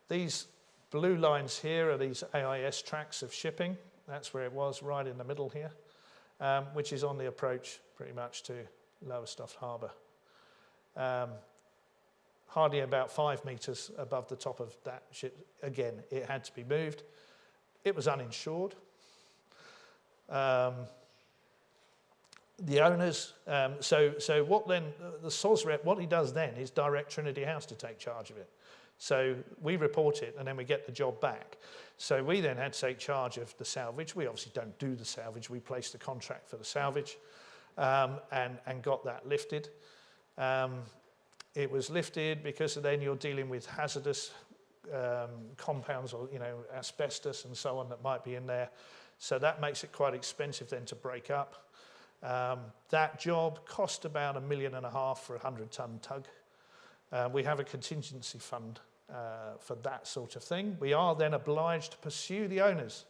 These blue lines here are these AIS tracks of shipping. That's where it was, right in the middle here, which is on the approach pretty much to Lowestoft Harbour. Hardly about 5 metres above the top of that ship. Again, it had to be moved. It was uninsured. The owners, so what then, the SOSREP, what he does then is direct Trinity House to take charge of it. So we report it and then we get the job back. So we then had to take charge of the salvage. We obviously don't do the salvage. We placed the contract for the salvage and got that lifted. It was lifted because then you're dealing with hazardous compounds or, asbestos and so on that might be in there. So that makes it quite expensive then to break up. That job cost about $1.5 million for a 100-ton tug. We have a contingency fund for that sort of thing. We are then obliged to pursue the owners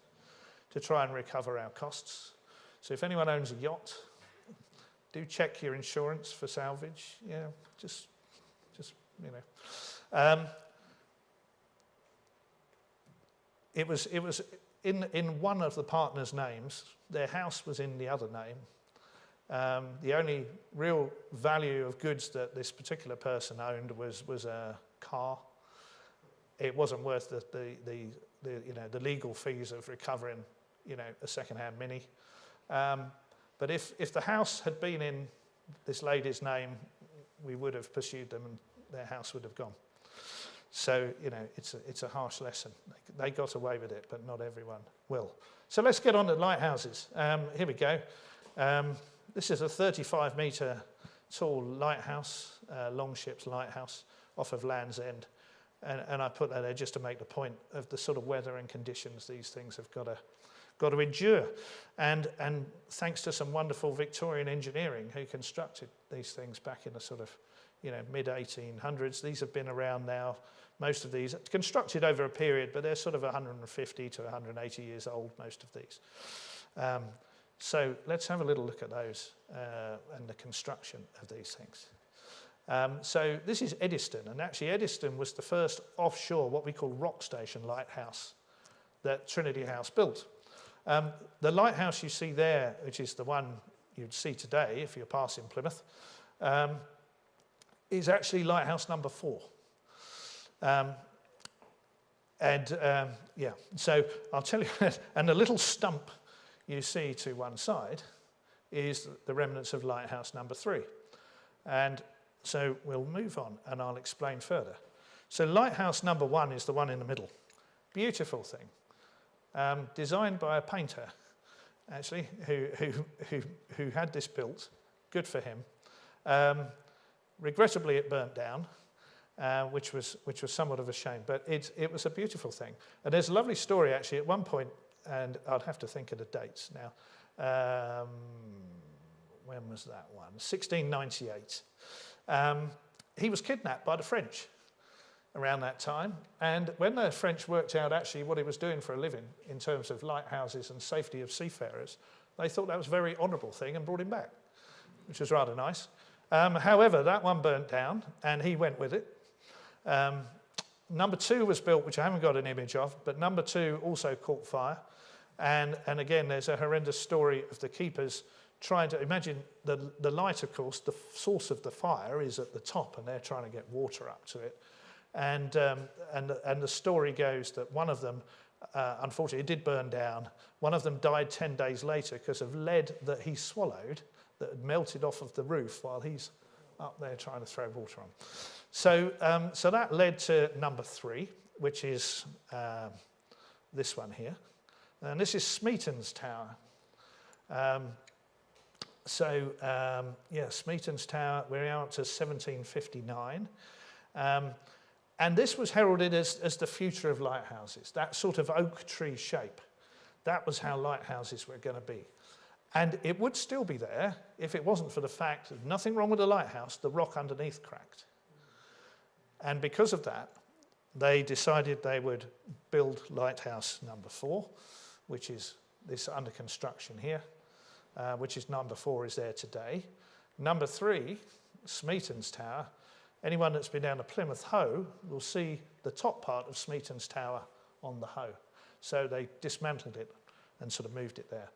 to try and recover our costs. So if anyone owns a yacht, do check your insurance for salvage. Just It was in one of the partners' names. Their house was in the other name. The only real value of goods that this particular person owned was a car. It wasn't worth the legal fees of recovering a second-hand Mini. But if the house had been in this lady's name, we would have pursued them and their house would have gone. So it's a harsh lesson. They got away with it, but not everyone will. So let's get on to lighthouses. Here we go. This is a 35-metre tall lighthouse, Longship's lighthouse off of Land's End. And I put that there just to make the point of the sort of weather and conditions these things have got to endure. And thanks to some wonderful Victorian engineering who constructed these things back in the sort of, mid-1800s. These have been around now. Most of these constructed over a period, but they're sort of 150 to 180 years old, most of these. So let's have a little look at those and the construction of these things. So this is Eddystone, and actually Eddystone was the first offshore, what we call rock station lighthouse that Trinity House built. The lighthouse you see there, which is the one you'd see today if you're passing Plymouth, is actually lighthouse number 4. So I'll tell you, and the little stump you see to one side is the remnants of lighthouse number 3. And so we'll move on and I'll explain further. So lighthouse number 1 is the one in the middle. Beautiful thing. Designed by a painter, actually, who had this built. Good for him. Regrettably, it burnt down, which was somewhat of a shame. But it was a beautiful thing. And there's a lovely story, actually, at one point, and I'd have to think of the dates now. When was that one? 1698. He was kidnapped by the French around that time. And when the French worked out actually what he was doing for a living in terms of lighthouses and safety of seafarers, they thought that was a very honourable thing and brought him back, which was rather nice. However, that one burnt down and he went with it. Number 2 was built, which I haven't got an image of, but number 2 also caught fire. And again, there's a horrendous story of the keepers trying to imagine the light, of course, the source of the fire is at the top and they're trying to get water up to it. And the story goes that one of them, unfortunately, it did burn down. One of them died 10 days later because of lead that he swallowed that had melted off of the roof while he's up there trying to throw water on. So that led to number 3, which is this one here. And this is Smeaton's Tower. Smeaton's Tower, we're now up to 1759. And this was heralded as the future of lighthouses, that sort of oak tree shape. That was how lighthouses were going to be. And it would still be there if it wasn't for the fact that nothing wrong with the lighthouse, the rock underneath cracked. And because of that, they decided they would build lighthouse number 4, which is this under construction here, which is number 4 is there today. Number 3, Smeaton's Tower. Anyone that's been down to Plymouth Hoe will see the top part of Smeaton's Tower on the Hoe. So they dismantled it and sort of moved it there.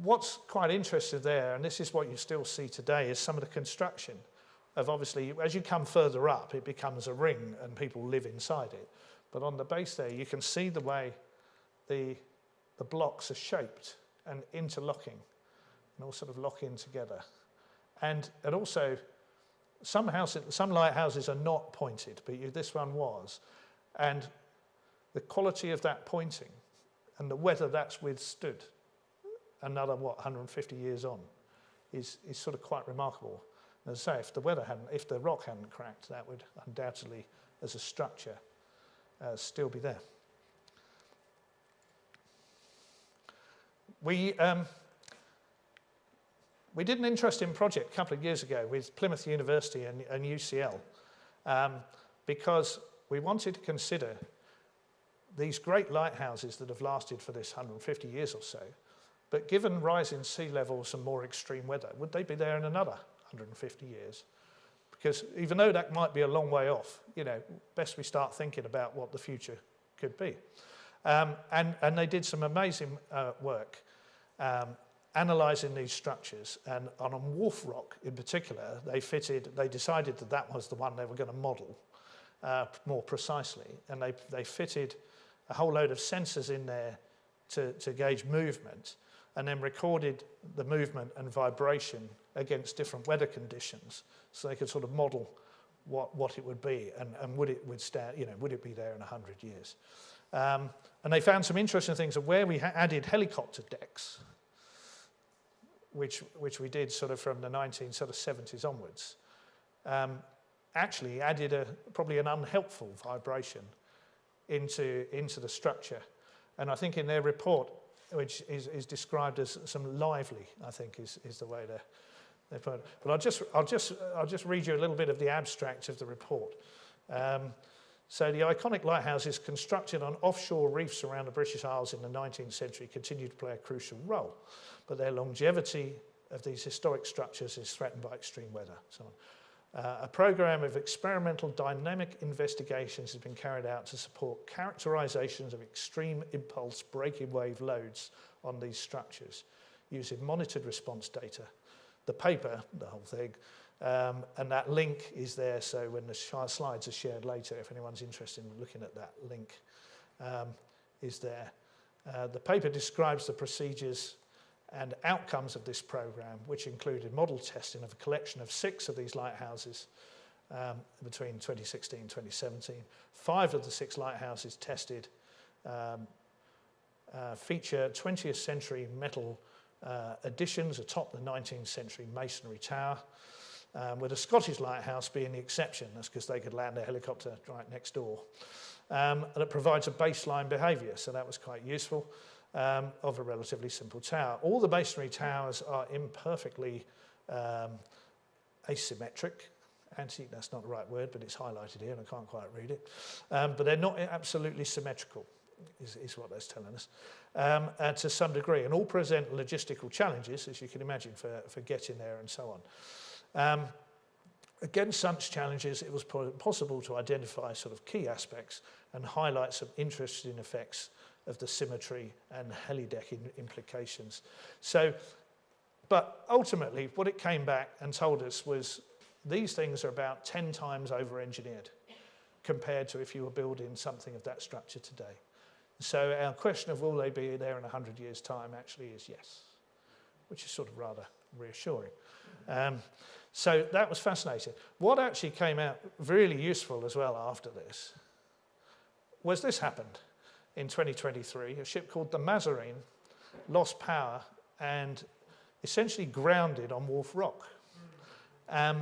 What's quite interesting there, and this is what you still see today, is some of the construction of obviously, as you come further up, it becomes a ring and people live inside it. But on the base there, you can see the way the blocks are shaped and interlocking and all sort of lock in together. And also, some lighthouses are not pointed, but this one was. And the quality of that pointing and the weather that's withstood another, 150 years on, is sort of quite remarkable. And as I say, if the rock hadn't cracked, that would undoubtedly, as a structure, still be there. We did an interesting project a couple of years ago with Plymouth University and UCL because we wanted to consider these great lighthouses that have lasted for this 150 years or so, but given rising sea levels and more extreme weather, would they be there in another 150 years? Because even though that might be a long way off, best we start thinking about what the future could be. And they did some amazing work analysing these structures, and on Wharf Rock in particular, they decided that was the one they were going to model more precisely, and they fitted a whole load of sensors in there to gauge movement, and then recorded the movement and vibration against different weather conditions, so they could sort of model what it would be, and would it withstand, would it be there in 100 years? And they found some interesting things of where we added helicopter decks. which we did sort of from the 1970s onwards, actually added probably an unhelpful vibration into the structure. And I think in their report, which is described as some lively, I think is the way they put it. But I'll just read you a little bit of the abstract of the report. So the iconic lighthouses constructed on offshore reefs around the British Isles in the 19th century continue to play a crucial role, but their longevity of these historic structures is threatened by extreme weather. So a program of experimental dynamic investigations has been carried out to support characterizations of extreme impulse breaking wave loads on these structures using monitored response data. The paper, the whole thing, and that link is there, so when the slides are shared later, if anyone's interested in looking at that link, is there. The paper describes the procedures and outcomes of this program, which included model testing of a collection of 6 of these lighthouses between 2016 and 2017. 5 of the 6 lighthouses tested feature 20th century metal additions atop the 19th century masonry tower, with the Scottish lighthouse being the exception. That's because they could land their helicopter right next door. And it provides a baseline behaviour, so that was quite useful, of a relatively simple tower. All the masonry towers are imperfectly asymmetric. That's not the right word, but it's highlighted here and I can't quite read it. But they're not absolutely symmetrical, is what that's telling us, to some degree. And all present logistical challenges, as you can imagine, for getting there and so on. Against such challenges, it was possible to identify sort of key aspects and highlight some interesting effects of the symmetry and helideck implications. So, but ultimately, what it came back and told us was these things are about 10 times over-engineered compared to if you were building something of that structure today. So our question of will they be there in 100 years' time actually is yes, which is sort of rather reassuring. So that was fascinating. What actually came out really useful as well after this was this happened in 2023. A ship called the Mazarine lost power and essentially grounded on Wharf Rock. I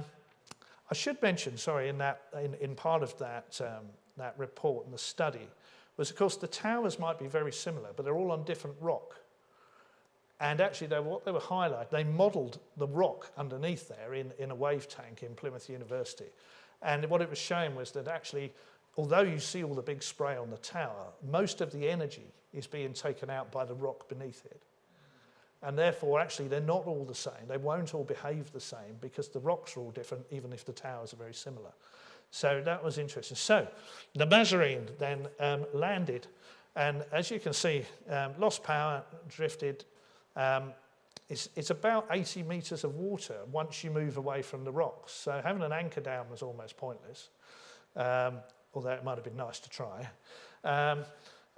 should mention, sorry, in part of that report and the study was, of course, the towers might be very similar, but they're all on different rock. And actually, what they were highlighting, they modelled the rock underneath there in a wave tank in Plymouth University. And what it was showing was that actually, although you see all the big spray on the tower, most of the energy is being taken out by the rock beneath it. And therefore, actually, they're not all the same. They won't all behave the same because the rocks are all different, even if the towers are very similar. So that was interesting. So the Mazarine then landed, and as you can see, lost power, drifted. It's about 80 metres of water once you move away from the rocks. So having an anchor down was almost pointless, although it might have been nice to try.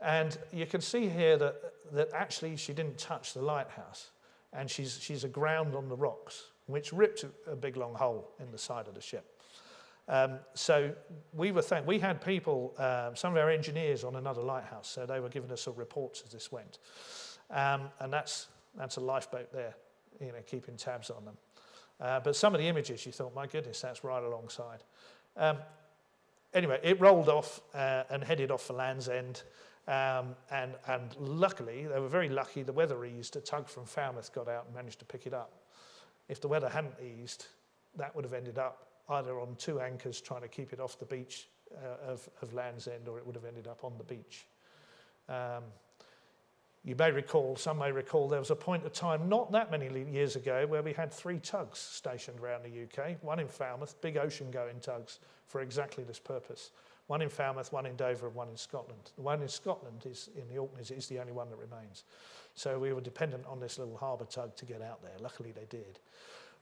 And you can see here that actually she didn't touch the lighthouse, and she's aground on the rocks, which ripped a big long hole in the side of the ship. So we had people, some of our engineers on another lighthouse, so they were giving us reports as this went. And that's a lifeboat there, keeping tabs on them. But some of the images, you thought, my goodness, that's right alongside. Anyway, it rolled off and headed off for Land's End. And luckily, they were very lucky, the weather eased. A tug from Falmouth got out and managed to pick it up. If the weather hadn't eased, that would have ended up either on 2 anchors trying to keep it off the beach of Land's End, or it would have ended up on the beach. You may recall, some may recall, there was a point of time not that many years ago where we had 3 tugs stationed around the UK, one in Falmouth, big ocean-going tugs for exactly this purpose. One in Falmouth, one in Dover, and one in Scotland. The one in Scotland is in the Orkneys, is the only one that remains. So we were dependent on this little harbour tug to get out there. Luckily they did.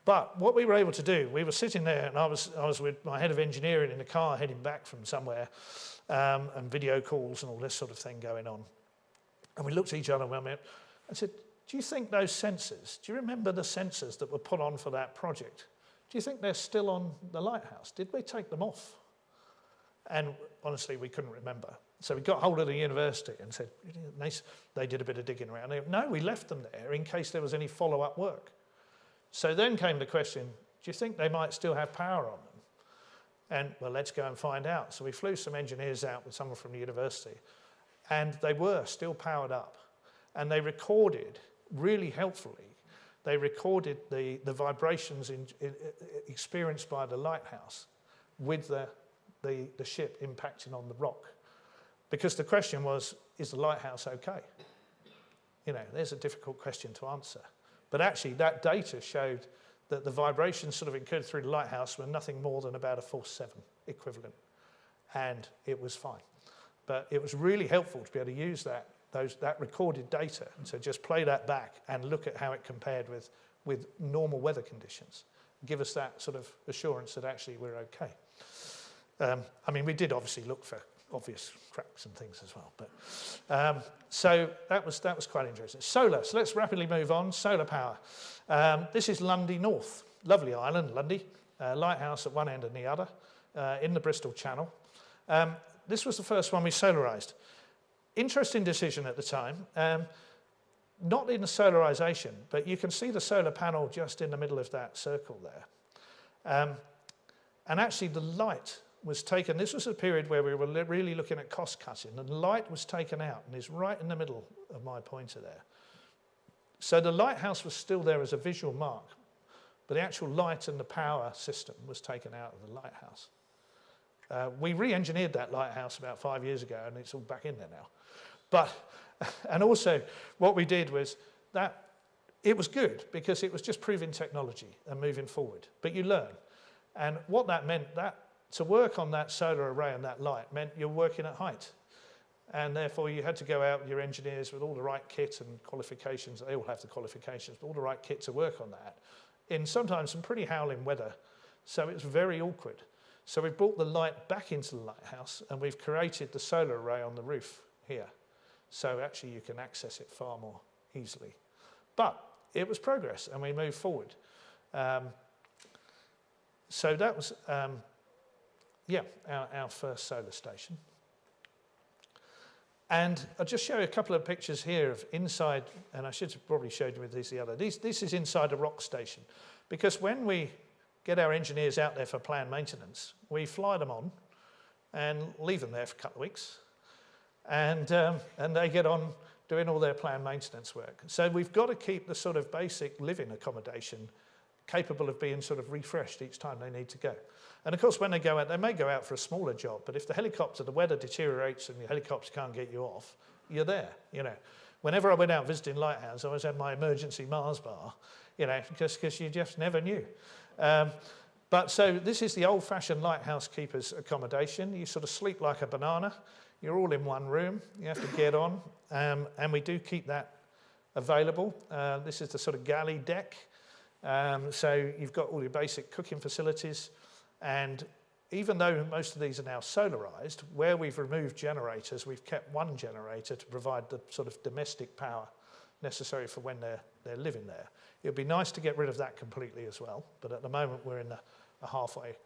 But what we were able to do, we were sitting there, and I was with my head of engineering in the car heading back from somewhere, and video calls and all this sort of thing going on. And we looked at each other and said, do you think those sensors, do you remember the sensors that were put on for that project? Do you think they're still on the lighthouse? Did we take them off? And honestly, we couldn't remember. So we got hold of the university and said, they did a bit of digging around. No, we left them there in case there was any follow-up work. So then came the question, do you think they might still have power on them? And, well, let's go and find out. So we flew some engineers out with someone from the university, and they were still powered up. And they recorded, really helpfully, they recorded the vibrations experienced by the lighthouse with the ship impacting on the rock. Because the question was, is the lighthouse okay? You know, there's a difficult question to answer. But actually, that data showed that the vibrations sort of incurred through the lighthouse were nothing more than about a force 7 equivalent. And it was fine. But it was really helpful to be able to use that recorded data, and so just play that back and look at how it compared with normal weather conditions. Give us that sort of assurance that actually we're okay. I mean, we did obviously look for obvious cracks and things as well. But so that was quite interesting. Solar. So let's rapidly move on. Solar power. This is Lundy North. Lovely island, Lundy. Lighthouse at one end and the other in the Bristol Channel. This was the first one we solarised. Interesting decision at the time. Not in the solarisation, but you can see the solar panel just in the middle of that circle there. And actually the light was taken, this was a period where we were really looking at cost cutting, and the light was taken out and is right in the middle of my pointer there. So the lighthouse was still there as a visual mark, but the actual light and the power system was taken out of the lighthouse. We re-engineered that lighthouse about 5 years ago, and it's all back in there now. But, and also what we did was that it was good because it was just proving technology and moving forward, but you learn. And what that meant, that to work on that solar array and that light meant you're working at height. And therefore you had to go out with your engineers with all the right kit and qualifications. They all have the qualifications, but all the right kit to work on that in sometimes some pretty howling weather. So it was very awkward. So we've brought the light back into the lighthouse, and we've created the solar array on the roof here. So actually you can access it far more easily. But it was progress, and we moved forward. So that was, our first solar station. And I'll just show you a couple of pictures here of inside, and I should have probably showed you with these the other. This is inside a rock station, because when we get our engineers out there for planned maintenance, we fly them on and leave them there for a couple of weeks, and they get on doing all their planned maintenance work. So we've got to keep the sort of basic living accommodation capable of being sort of refreshed each time they need to go. And of course, when they go out, they may go out for a smaller job, but if the weather deteriorates and the helicopter can't get you off, you're there, you know. Whenever I went out visiting Lighthouse, I always had my emergency Mars bar, you know, because you just never knew. But so this is the old-fashioned lighthouse keeper's accommodation. You sort of sleep like a banana. You're all in one room. You have to get on, and we do keep that available. This is the sort of galley deck. So you've got all your basic cooking facilities, and even though most of these are now solarized, where we've removed generators, we've kept one generator to provide the sort of domestic power necessary for when they're living there. It would be nice to get rid of that completely as well, but at the moment we're in a halfway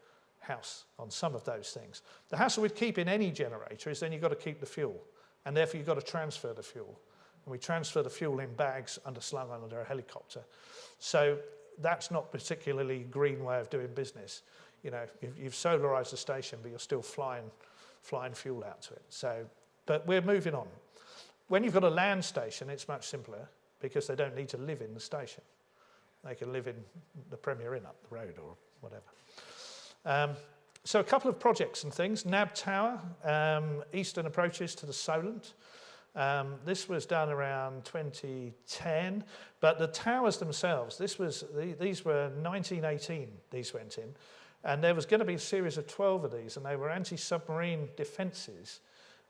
house on some of those things. The hassle with keeping any generator is then you've got to keep the fuel, and therefore you've got to transfer the fuel. And we transfer the fuel in bags slung under a helicopter. So that's not particularly green way of doing business. You know, you've solarized the station, but you're still flying fuel out to it. So, but we're moving on. When you've got a land station, it's much simpler because they don't need to live in the station. They can live in the Premier Inn up the road or whatever. So a couple of projects and things. NAB Tower, eastern approaches to the Solent. This was done around 2010, but the towers themselves, these were 1918, these went in, and there was going to be a series of 12 of these, and they were anti-submarine defences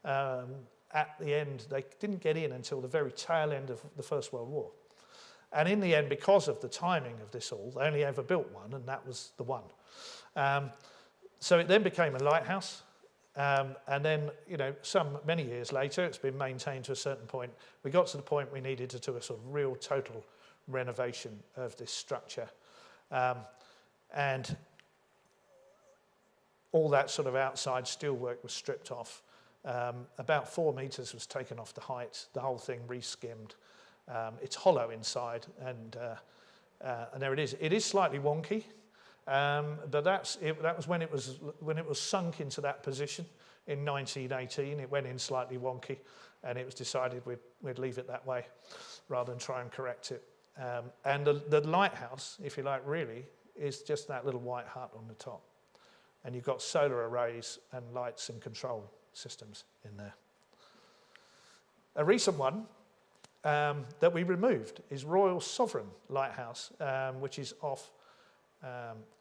at the end. They didn't get in until the very tail end of the First World War. And in the end, because of the timing of this all, they only ever built one, and that was the one. So it then became a lighthouse. And then, you know, many years later, it's been maintained to a certain point. We got to the point we needed to do a sort of real total renovation of this structure. And all that sort of outside steelwork was stripped off. About 4 meters was taken off the height, the whole thing re-skimmed. It's hollow inside, and And there it is. It is slightly wonky, but that was when it was sunk into that position in 1918. It went in slightly wonky, and it was decided we'd leave it that way rather than try and correct it. And the lighthouse, if you like, really is just that little white hut on the top. And you've got solar arrays and lights and control systems in there. A recent one that we removed is Royal Sovereign Lighthouse, which is off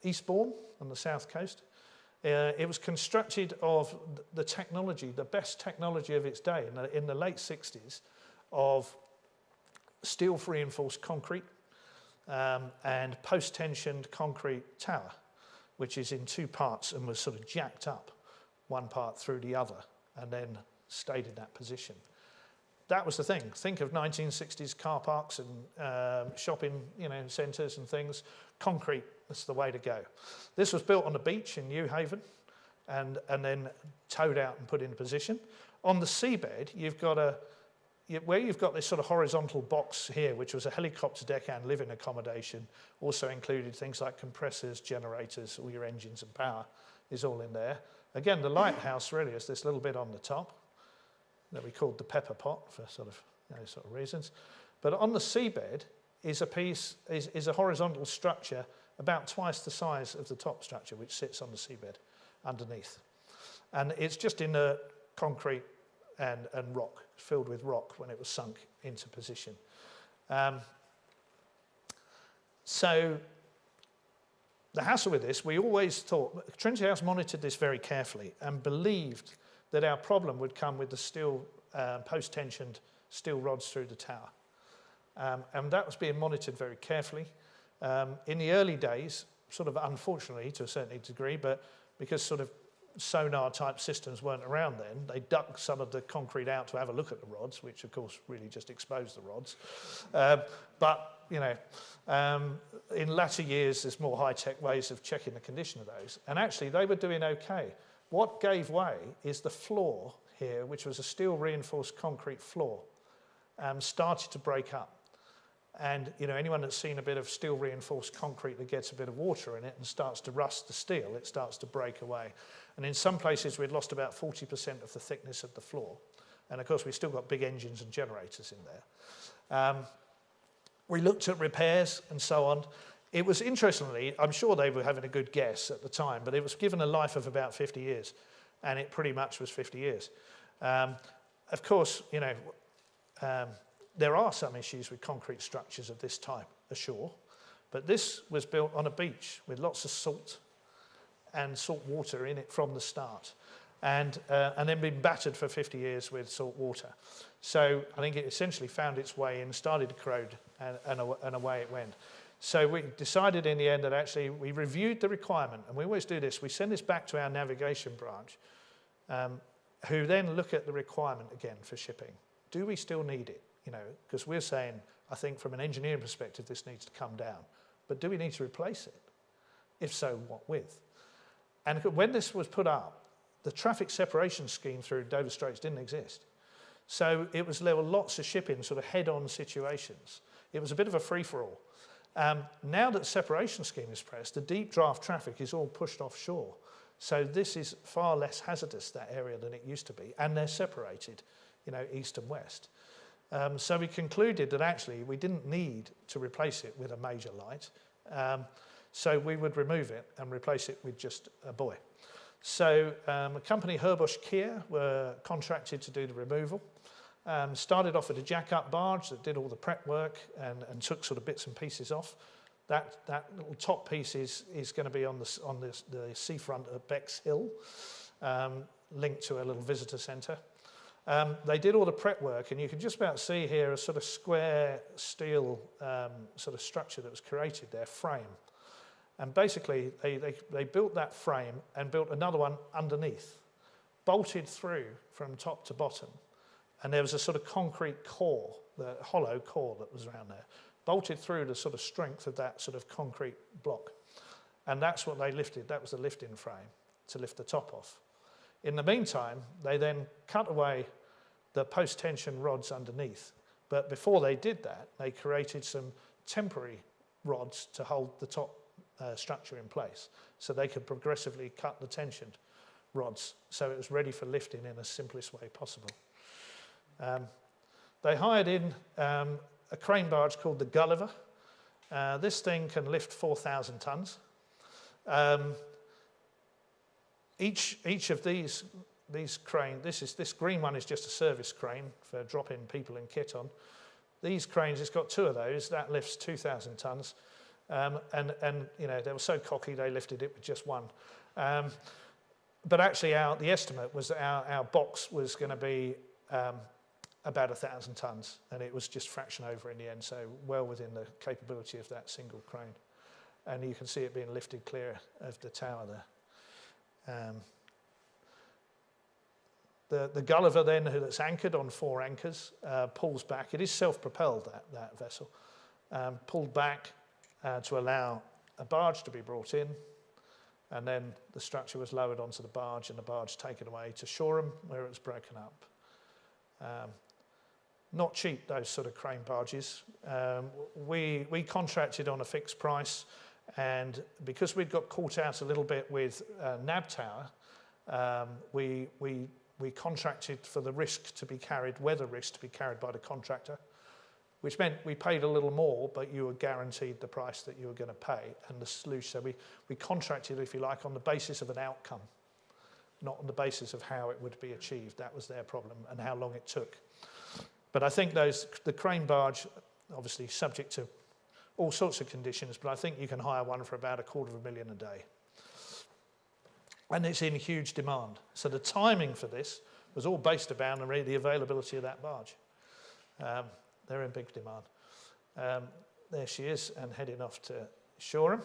Eastbourne on the south coast. It was constructed of the technology, the best technology of its day in the late 60s, of steel reinforced concrete and post-tensioned concrete tower, which is in two parts and was sort of jacked up one part through the other and then stayed in that position. That was the thing. Think of 1960s car parks and shopping, centres and things. Concrete, that's the way to go. This was built on a beach in Newhaven and then towed out and put in position. On the seabed, you've got this sort of horizontal box here, which was a helicopter deck and living accommodation, also included things like compressors, generators, all your engines and power is all in there. Again, the lighthouse really is this little bit on the top that we called the pepper pot for sort of reasons. But on the seabed is a horizontal structure about twice the size of the top structure, which sits on the seabed underneath. And it's just inert concrete and rock, filled with rock when it was sunk into position. So the hassle with this, we always thought, Trinity House monitored this very carefully and believed that our problem would come with the steel, post-tensioned steel rods through the tower. And that was being monitored very carefully. In the early days, sort of unfortunately to a certain degree, but because sort of sonar type systems weren't around then, they ducked some of the concrete out to have a look at the rods, which of course really just exposed the rods. But in latter years, there's more high-tech ways of checking the condition of those. And actually, they were doing okay. What gave way is the floor here, which was a steel reinforced concrete floor, started to break up. And anyone that's seen a bit of steel reinforced concrete that gets a bit of water in it and starts to rust the steel, it starts to break away. And in some places, we'd lost about 40% of the thickness of the floor. And of course, we've still got big engines and generators in there. We looked at repairs and so on. It was, interestingly, I'm sure they were having a good guess at the time, but it was given a life of about 50 years, and it pretty much was 50 years. Of course, there are some issues with concrete structures of this type ashore, but this was built on a beach with lots of salt and salt water in it from the start, and then been battered for 50 years with salt water. So I think it essentially found its way in, started to corrode, and away it went. So we decided in the end that actually we reviewed the requirement, and we always do this. We send this back to our navigation branch, who then look at the requirement again for shipping. Do we still need it? Because we're saying, I think from an engineering perspective, this needs to come down. But do we need to replace it? If so, what with? And when this was put up, the traffic separation scheme through Dover Straits didn't exist. So there were lots of shipping, sort of head-on situations. It was a bit of a free-for-all. Now that the separation scheme is pressed, the deep draft traffic is all pushed offshore. So this is far less hazardous, that area, than it used to be. And they're separated, east and west. So we concluded that actually we didn't need to replace it with a major light. So we would remove it and replace it with just a buoy. So a company, Herbosch Kier, were contracted to do the removal. Started off with a jack-up barge that did all the prep work and took sort of bits and pieces off. That little top piece is going to be on the seafront at Bexhill, linked to a little visitor centre. They did all the prep work, and you can just about see here a sort of square steel sort of structure that was created there, frame. And basically, they built that frame and built another one underneath, bolted through from top to bottom. And there was a sort of concrete core, the hollow core that was around there, bolted through the sort of strength of that sort of concrete block. And that's what they lifted. That was the lifting frame to lift the top off. In the meantime, they then cut away the post-tension rods underneath. But before they did that, they created some temporary rods to hold the top structure in place, so they could progressively cut the tensioned rods so it was ready for lifting in the simplest way possible. They hired in a crane barge called the Gulliver. This thing can lift 4,000 tons. Each of these cranes, this green one is just a service crane for dropping people and kit on. These cranes, it's got 2 of those, that lifts 2,000 tons. And you know, they were so cocky they lifted it with just one. But actually the estimate was that our box was going to be about 1,000 tons, and it was just fraction over in the end, so well within the capability of that single crane. And you can see it being lifted clear of the tower there. The Gulliver then, that's anchored on 4 anchors, pulls back. It is self-propelled, that vessel. Pulled back to allow a barge to be brought in, and then the structure was lowered onto the barge and the barge taken away to Shoreham, where it was broken up. Not cheap, those sort of crane barges. We contracted on a fixed price, and because we'd got caught out a little bit with NAB Tower, we contracted for the risk to be carried, weather risk to be carried by the contractor, which meant we paid a little more, but you were guaranteed the price that you were going to pay and the solution. So we contracted, if you like, on the basis of an outcome, not on the basis of how it would be achieved. That was their problem, and how long it took. But I think the crane barge, obviously subject to all sorts of conditions, but I think you can hire one for about $250,000 a day. And it's in huge demand. So the timing for this was all based around the availability of that barge. They're in big demand. There she is, and heading off to Shoreham.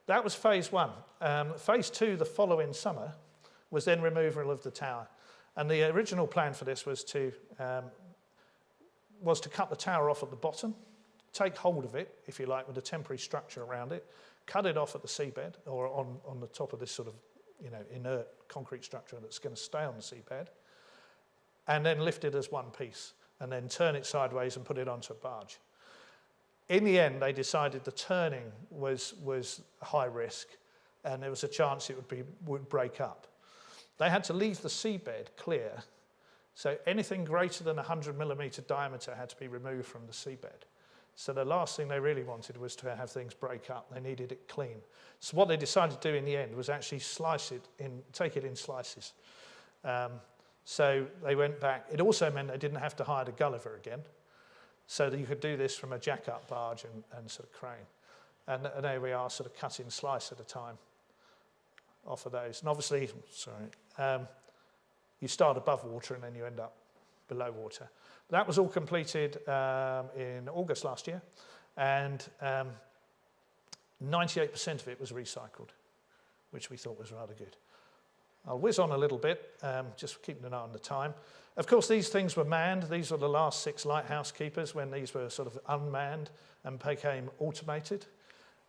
That was phase 1. Phase 2, the following summer, was then removal of the tower. And the original plan for this was to cut the tower off at the bottom, take hold of it, if you like, with a temporary structure around it, cut it off at the seabed, or on the top of this sort of, you know, inert concrete structure that's going to stay on the seabed, and then lift it as one piece, and then turn it sideways and put it onto a barge. In the end, they decided the turning was high risk, and there was a chance it would break up. They had to leave the seabed clear, so anything greater than 100mm diameter had to be removed from the seabed. So the last thing they really wanted was to have things break up. They needed it clean. So what they decided to do in the end was actually take it in slices. So they went back. It also meant they didn't have to hire the Gulliver again, so that you could do this from a jack-up barge and sort of crane. And there we are, sort of cutting slice at a time off of those. And obviously, you start above water and then you end up below water. That was all completed in August last year, and 98% of it was recycled, which we thought was rather good. I'll whiz on a little bit, just keeping an eye on the time. Of course, these things were manned. These were the last 6 lighthouse keepers when these were sort of unmanned and became automated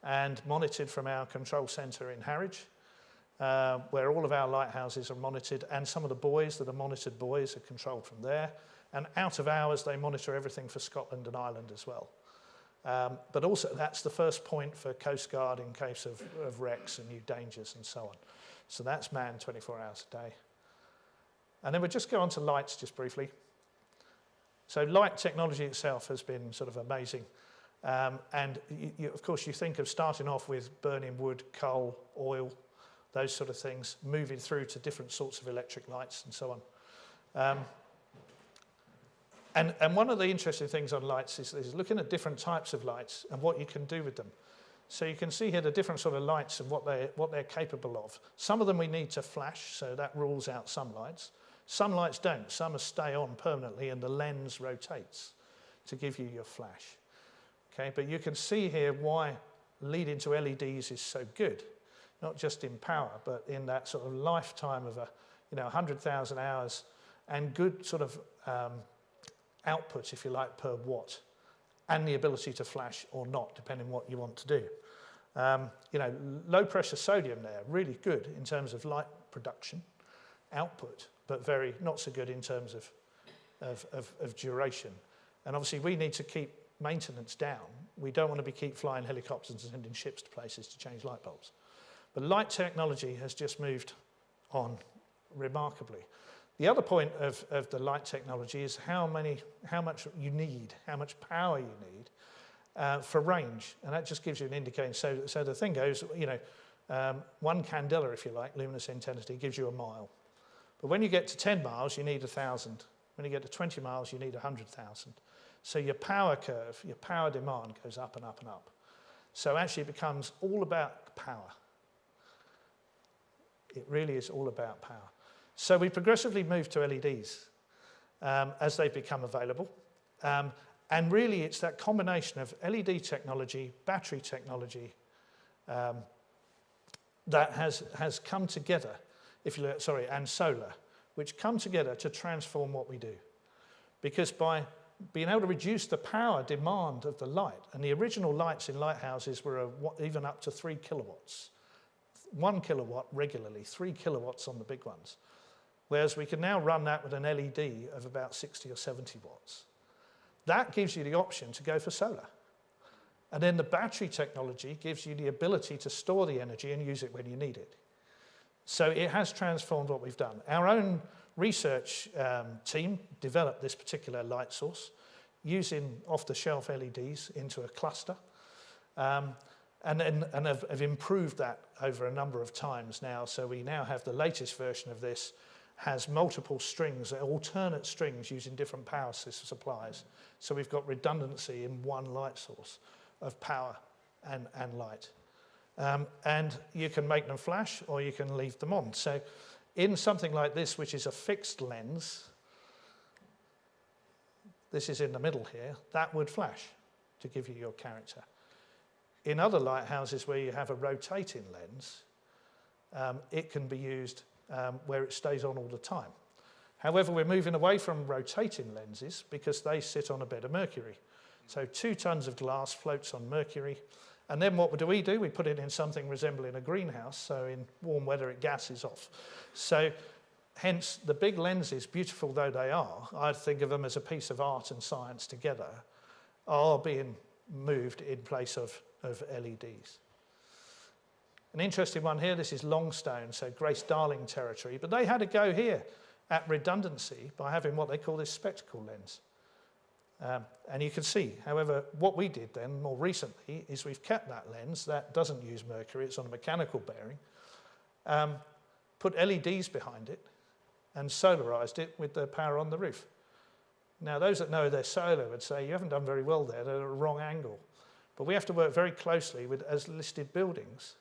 and monitored from our control centre in Harwich, where all of our lighthouses are monitored, and some of the buoys that are monitored buoys are controlled from there. And out of hours, they monitor everything for Scotland and Ireland as well. But also, that's the first point for Coast Guard in case of wrecks and new dangers and so on. So that's manned 24 hours a day. And then we'll just go on to lights just briefly. So light technology itself has been sort of amazing. And of course, you think of starting off with burning wood, coal, oil, those sort of things, moving through to different sorts of electric lights and so on. And one of the interesting things on lights is looking at different types of lights and what you can do with them. So you can see here the different sort of lights and what they're capable of. Some of them we need to flash, so that rules out some lights. Some lights don't. Some stay on permanently and the lens rotates to give you your flash. Okay, but you can see here why leading to LEDs is so good, not just in power, but in that sort of lifetime of 100,000 hours and good sort of output, if you like, per watt, and the ability to flash or not, depending on what you want to do. Low pressure sodium there, really good in terms of light production, output, but very not so good in terms of duration. And obviously we need to keep maintenance down We don't want to keep flying helicopters and sending ships to places to change light bulbs. But light technology has just moved on remarkably. The other point of the light technology is how much you need, how much power you need for range. And that just gives you an indication. So the thing goes, you know, 1 candela, if you like, luminous intensity, gives you a mile. But when you get to 10 miles, you need 1,000. When you get to 20 miles, you need 100,000. So your power curve, your power demand goes up and up and up. So actually it becomes all about power. It really is all about power. So we progressively moved to LEDs as they've become available. And really it's that combination of LED technology, battery technology, that has come together, and solar, which come together to transform what we do. Because by being able to reduce the power demand of the light, and the original lights in lighthouses were even up to 3 kilowatts. 1 kilowatt regularly, 3 kilowatts on the big ones. Whereas we can now run that with an LED of about 60 or 70 watts. That gives you the option to go for solar. And then the battery technology gives you the ability to store the energy and use it when you need it. So it has transformed what we've done. Our own research team developed this particular light source using off-the-shelf LEDs into a cluster, and have improved that over a number of times now. So we now have the latest version of this, has multiple strings, alternate strings using different power supplies. So we've got redundancy in one light source of power and light. And you can make them flash or you can leave them on. So in something like this, which is a fixed lens, this is in the middle here, that would flash to give you your character. In other lighthouses where you have a rotating lens, it can be used where it stays on all the time. However, we're moving away from rotating lenses because they sit on a bed of mercury. So 2 tons of glass floats on mercury. And then what do? We put it in something resembling a greenhouse, so in warm weather it gases off. So hence the big lenses, beautiful though they are, I think of them as a piece of art and science together, are being moved in place of LEDs. An interesting one here, this is Longstone, so Grace Darling territory, but they had a go here at redundancy by having what they call this spectacle lens. And you can see, however, what we did then more recently is we've kept that lens that doesn't use mercury, it's on a mechanical bearing, put LEDs behind it and solarized it with the power on the roof. Now those that know their solar would say you haven't done very well there, they're at a wrong angle. But we have to work very closely with as listed buildings,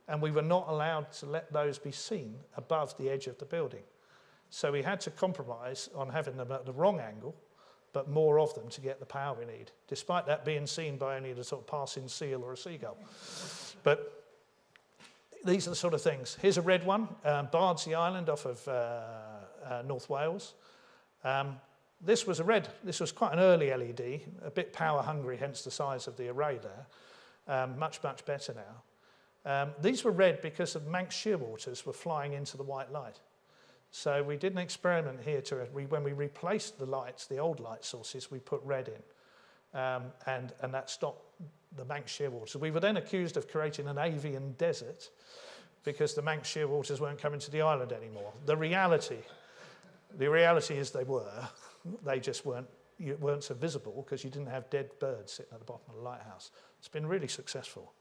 and we were not allowed to let those be seen above the edge of the building. So we had to compromise on having them at the wrong angle, but more of them to get the power we need, despite that being seen by only the sort of passing seal or a seagull. But these are the sort of things. Here's a red one, Bardsey Island off of North Wales. This was a red, this was quite an early LED, a bit power hungry, hence the size of the array there. Much, much better now. These were red because of Manx shearwaters were flying into the white light. So we did an experiment here when we replaced the lights, the old light sources, we put red in. And that stopped the Manx shearwaters. We were then accused of creating an avian desert because the Manx shearwaters weren't coming to the island anymore. The reality is they were. They just weren't so visible because you didn't have dead birds sitting at the bottom of the lighthouse. It's been really successful.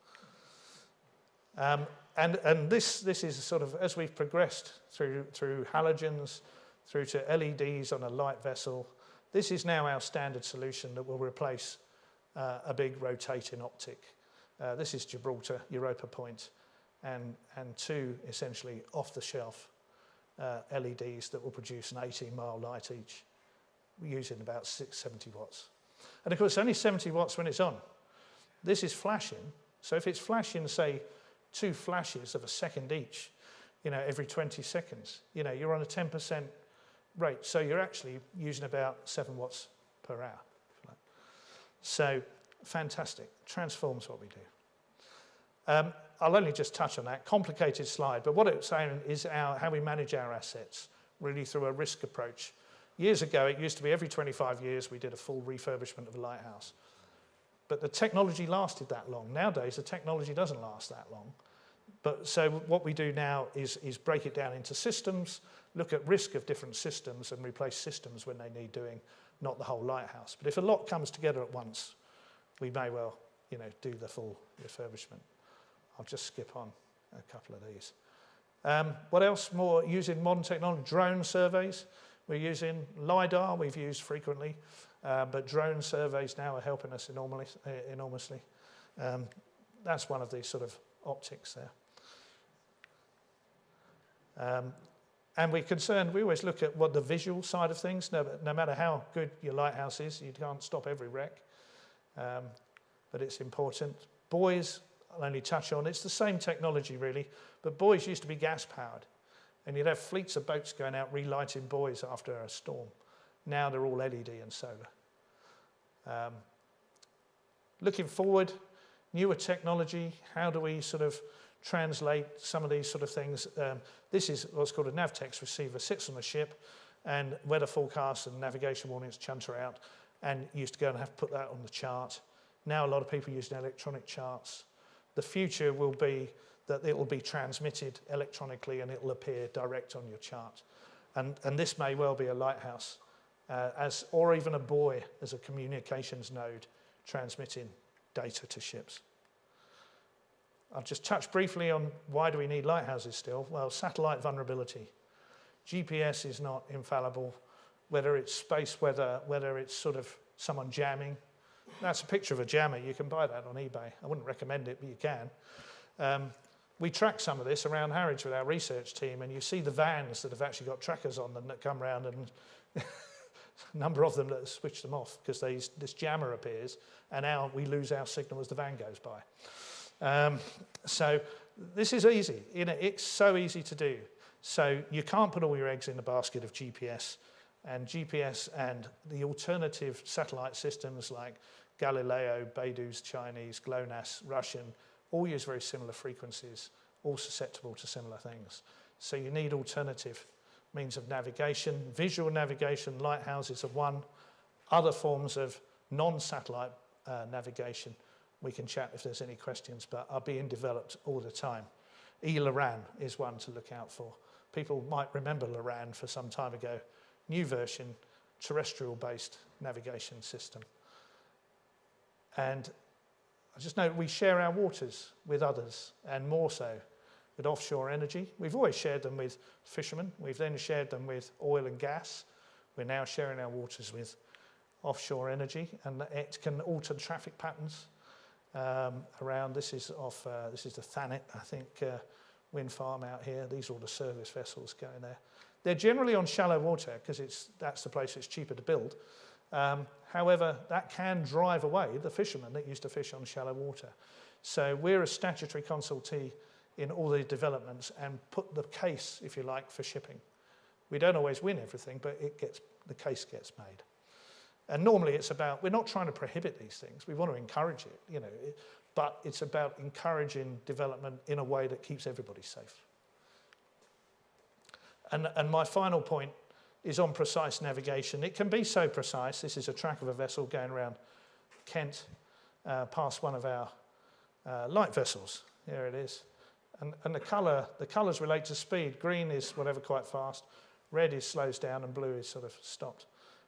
And this is sort of, as we've progressed through halogens, through to LEDs on a light vessel, this is now our standard solution that will replace a big rotating optic. This is Gibraltar, Europa Point, and 2 essentially off-the-shelf LEDs that will produce an 18-mile light each, using about 70 watts. And of course, only 70 watts when it's on. This is flashing, so if it's flashing, say, 2 flashes of a second each, every 20 seconds, you're on a 10% rate. So you're actually using about 7 watts per hour. So fantastic, transforms what we do. I'll only just touch on that, complicated slide, but what it's saying is how we manage our assets, really through a risk approach. Years ago, it used to be every 25 years we did a full refurbishment of a lighthouse. But the technology lasted that long. Nowadays, the technology doesn't last that long. But so what we do now is break it down into systems, look at risk of different systems and replace systems when they need doing, not the whole lighthouse. But if a lot comes together at once, we may well, do the full refurbishment. I'll just skip on a couple of these. What else? More using modern technology, drone surveys. We're using LiDAR, we've used frequently, but drone surveys now are helping us enormously. That's one of these sort of optics there. And we always look at what the visual side of things, no matter how good your lighthouse is, you can't stop every wreck, but it's important. Buoys, I'll only touch on, it's the same technology really, but buoys used to be gas powered, and you'd have fleets of boats going out relighting buoys after a storm. Now they're all LED and solar. Looking forward, newer technology, how do we sort of translate some of these sort of things? This is what's called a Navtex receiver, sits on a ship, and weather forecasts and navigation warnings chunter out, and you used to go and have to put that on the chart. Now a lot of people use electronic charts. The future will be that it will be transmitted electronically and it will appear direct on your chart. And this may well be a lighthouse, or even a buoy as a communications node transmitting data to ships. I'll just touch briefly on why do we need lighthouses still. Well, satellite vulnerability. GPS is not infallible, whether it's space weather, whether it's sort of someone jamming. That's a picture of a jammer. You can buy that on eBay. I wouldn't recommend it, but you can. We track some of this around Harwich with our research team, and you see the vans that have actually got trackers on them that come around, and a number of them that switch them off because this jammer appears, and we lose our signal as the van goes by. So this is easy. It's so easy to do. So you can't put all your eggs in the basket of GPS, and the alternative satellite systems like Galileo, Beidou's Chinese, GLONASS, Russian, all use very similar frequencies, all susceptible to similar things. So you need alternative means of navigation. Visual navigation, lighthouses are one. Other forms of non-satellite navigation, we can chat if there's any questions, but are being developed all the time. E-LORAN is one to look out for. People might remember LORAN for some time ago. New version, terrestrial-based navigation system. And I just note we share our waters with others, and more so with offshore energy. We've always shared them with fishermen. We've then shared them with oil and gas. We're now sharing our waters with offshore energy, and it can alter traffic patterns around. This is the Thanet, I think, wind farm out here. These are all the service vessels going there. They're generally on shallow water because that's the place it's cheaper to build. However, that can drive away the fishermen that used to fish on shallow water. So we're a statutory consultee in all these developments and put the case, if you like, for shipping. We don't always win everything, but the case gets made. And normally it's about, we're not trying to prohibit these things. We want to encourage it, but it's about encouraging development in a way that keeps everybody safe. And my final point is on precise navigation. It can be so precise. This is a track of a vessel going around Kent past one of our light vessels. Here it is. And the colours relate to speed. Green is whatever, quite fast. Red is slows down, and blue is sort of stopped.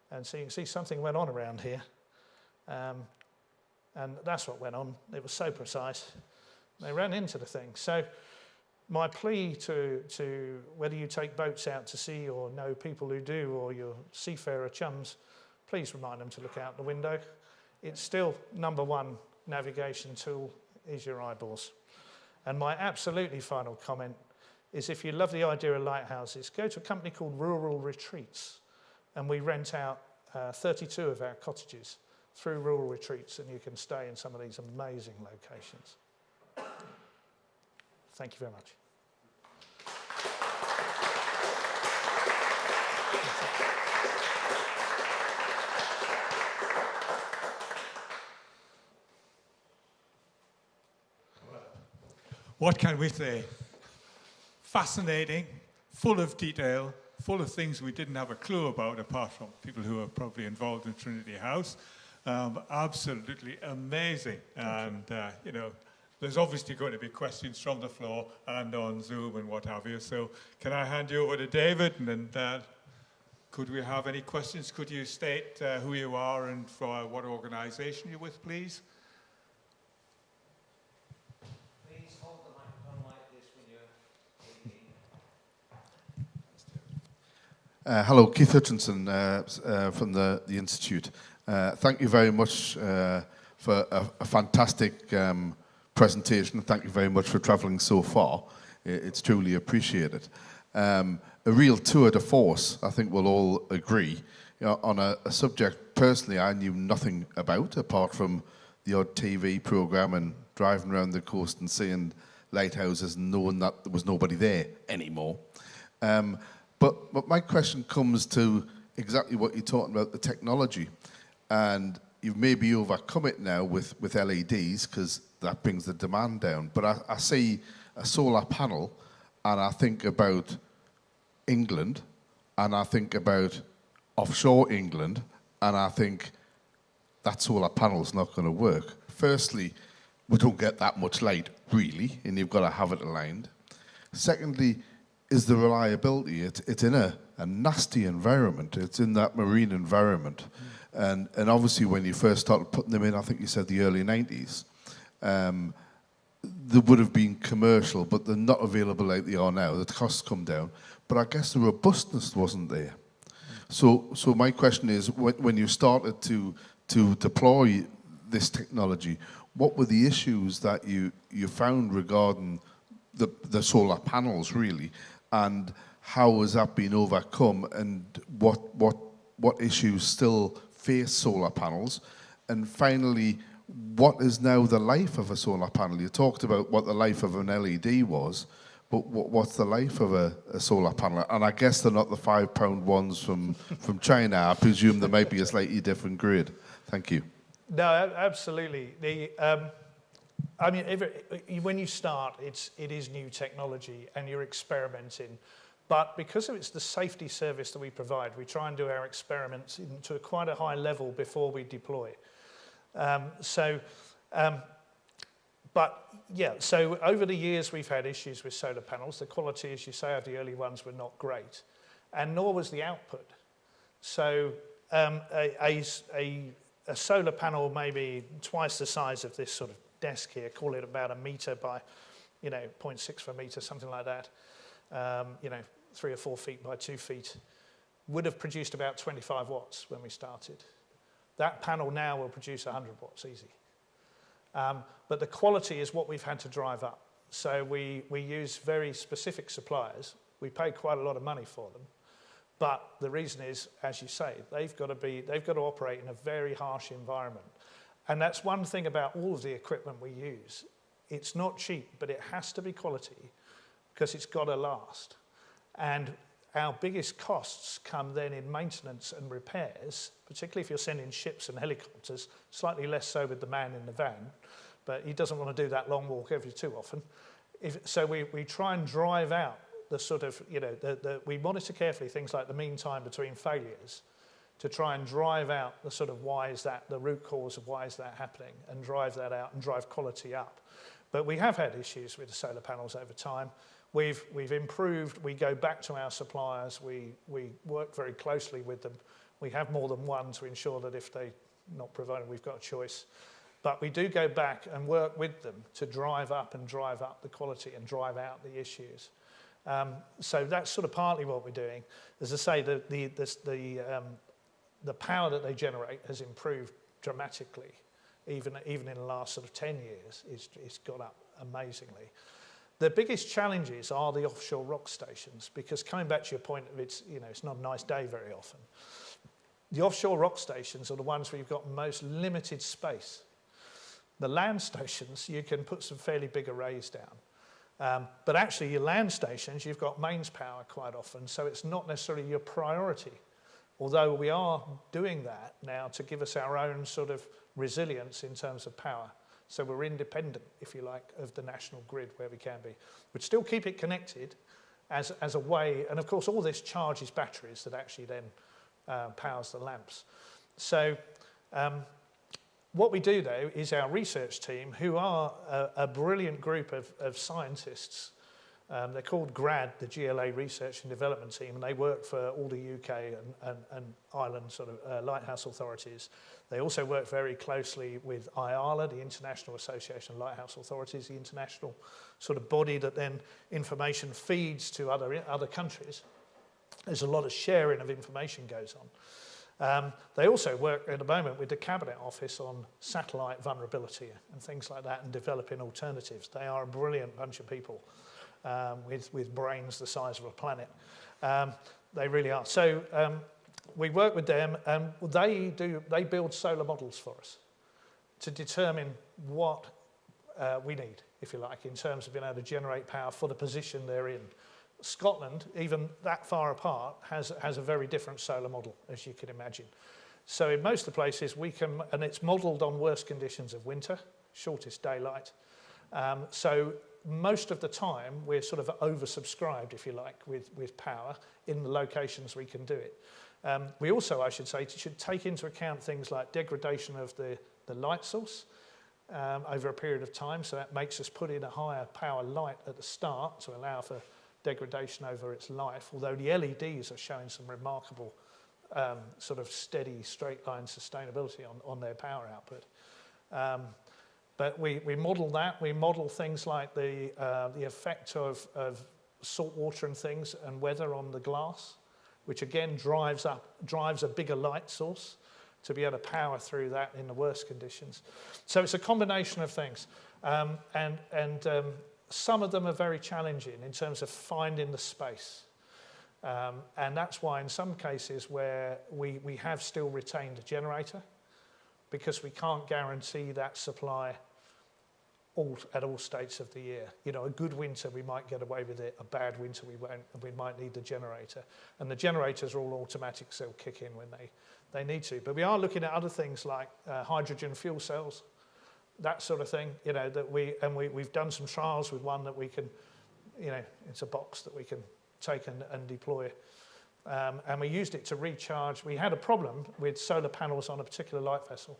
And so you can see something went on around here. And that's what went on. It was so precise. They ran into the thing. So my plea to whether you take boats out to sea or know people who do, or your seafarer chums, please remind them to look out the window. It's still number one navigation tool is your eyeballs. And my absolutely final comment is, if you love the idea of lighthouses, go to a company called Rural Retreats, and we rent out 32 of our cottages through Rural Retreats, and you can stay in some of these amazing locations. Thank you very much. What can we say? Fascinating, full of detail, full of things we didn't have a clue about, apart from people who are probably involved in Trinity House. Absolutely amazing. And, you know, there's obviously going to be questions from the floor and on Zoom and what have you. So can I hand you over to David? And then could we have any questions? Could you state who you are and for what organisation you're with, please? Please hold the microphone like this when you're speaking. Hello, Keith Hutchinson from the Institute. Thank you very much for a fantastic presentation. Thank you very much for travelling so far. It's truly appreciated. A real tour de force, I think we'll all agree, you know, on a subject personally I knew nothing about, apart from the odd TV programme and driving around the coast and seeing lighthouses and knowing that there was nobody there anymore. But my question comes to exactly what you're talking about, the technology. And you've maybe overcome it now with LEDs, because that brings the demand down. But I see a solar panel, and I think about England, and I think about offshore England, and I think that solar panel's not going to work. Firstly, we don't get that much light, really, and you've got to have it aligned. Secondly, is the reliability. It's in a nasty environment. It's in that marine environment. And obviously when you first started putting them in, I think you said the early 90s, they would have been commercial, but they're not available like they are now. The costs come down. But I guess the robustness wasn't there. So my question is, when you started to deploy this technology, what were the issues that you found regarding the solar panels, really? And how has that been overcome? And what issues still face solar panels? And finally, what is now the life of a solar panel? You talked about what the life of an LED was, but what's the life of a solar panel? And I guess they're not the £5 ones from China. I presume there might be a slightly different grade. Thank you. No, absolutely. I mean, when you start, it is new technology and you're experimenting. But because it's the safety service that we provide, we try and do our experiments to quite a high level before we deploy. But yeah, so over the years we've had issues with solar panels. The quality, as you say, of the early ones were not great, and nor was the output. So a solar panel maybe twice the size of this sort of desk here, call it about 1 metre by, 0.6 of a metre, something like that, 3 or 4 feet by 2 feet, would have produced about 25 watts when we started. That panel now will produce 100 watts easy. But the quality is what we've had to drive up. So we use very specific suppliers. We pay quite a lot of money for them. But the reason is, as you say, they've got to operate in a very harsh environment. And that's one thing about all of the equipment we use. It's not cheap, but it has to be quality because it's got to last. And our biggest costs come then in maintenance and repairs, particularly if you're sending ships and helicopters, slightly less so with the man in the van, but he doesn't want to do that long walk every too often. So we try and drive out the sort of, we monitor carefully things like the mean time between failures to try and drive out the sort of the root cause of why is that happening, and drive that out and drive quality up. But we have had issues with the solar panels over time. We've improved. We go back to our suppliers. We work very closely with them. We have more than one to ensure that if they're not provided, we've got a choice. But we do go back and work with them to drive up the quality and drive out the issues. So that's sort of partly what we're doing. As I say, the power that they generate has improved dramatically. Even in the last sort of 10 years, it's gone up amazingly. The biggest challenges are the offshore rock stations, because coming back to your point of it's not a nice day very often. The offshore rock stations are the ones where you've got most limited space. The land stations, you can put some fairly big arrays down. But actually your land stations, you've got mains power quite often, so it's not necessarily your priority. Although we are doing that now to give us our own sort of resilience in terms of power. So we're independent, if you like, of the national grid where we can be. We'd still keep it connected as a way, and of course all this charges batteries that actually then powers the lamps. So What we do, though, is our research team, who are a brilliant group of scientists. They're called GRAD, the GLA Research and Development Team, and they work for all the UK and Ireland sort of lighthouse authorities. They also work very closely with IALA, the International Association of Lighthouse Authorities, the international sort of body that then information feeds to other countries. There's a lot of sharing of information goes on. They also work at the moment with the Cabinet Office on satellite vulnerability and things like that and developing alternatives. They are a brilliant bunch of people with brains the size of a planet. They really are. So we work with them, and they build solar models for us to determine what we need, if you like, in terms of being able to generate power for the position they're in. Scotland, even that far apart, has a very different solar model, as you can imagine. So in most of the places we can, and it's modelled on worst conditions of winter, shortest daylight. So most of the time we're sort of oversubscribed, if you like, with power in the locations we can do it. We also, I should say, should take into account things like degradation of the light source over a period of time. So that makes us put in a higher power light at the start to allow for degradation over its life, although the LEDs are showing some remarkable sort of steady straight line sustainability on their power output. But we model that. We model things like the effect of salt water and things and weather on the glass, which again drives a bigger light source to be able to power through that in the worst conditions. So it's a combination of things. Some of them are very challenging in terms of finding the space. And that's why in some cases where we have still retained a generator, because we can't guarantee that supply at all states of the year. You know, a good winter we might get away with it, a bad winter we won't, and we might need the generator. And the generators are all automatic, so they'll kick in when they need to. But we are looking at other things like hydrogen fuel cells, that sort of thing, you know, that we've done some trials with one that we can, you know, it's a box that we can take and deploy. And we used it to recharge. We had a problem with solar panels on a particular light vessel,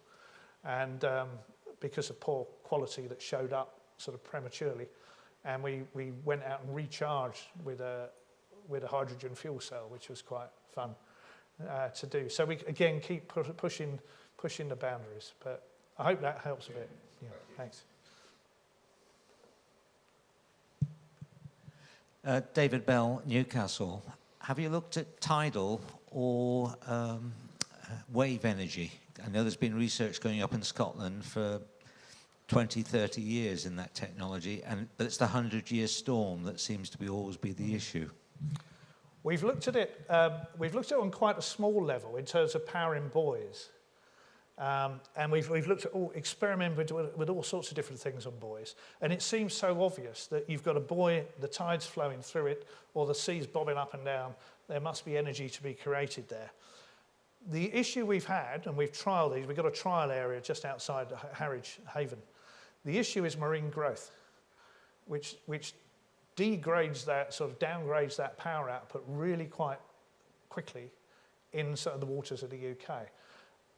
and because of poor quality that showed up sort of prematurely, and we went out and recharged with a hydrogen fuel cell, which was quite fun to do. So we again keep pushing the boundaries, but I hope that helps a bit. Yeah, thanks. David Bell, Newcastle. Have you looked at tidal or wave energy? I know there's been research going up in Scotland for 20, 30 years in that technology, but it's the 100-year storm that seems to always be the issue. We've looked at it. We've looked at it on quite a small level in terms of powering buoys. And we've looked at experimented with all sorts of different things on buoys. And it seems so obvious that you've got a buoy, the tide's flowing through it, or the sea's bobbing up and down. There must be energy to be created there. The issue we've had, and we've trialled these, we've got a trial area just outside Harwich Haven. The issue is marine growth, which degrades that, sort of downgrades that power output really quite quickly in sort of the waters of the UK,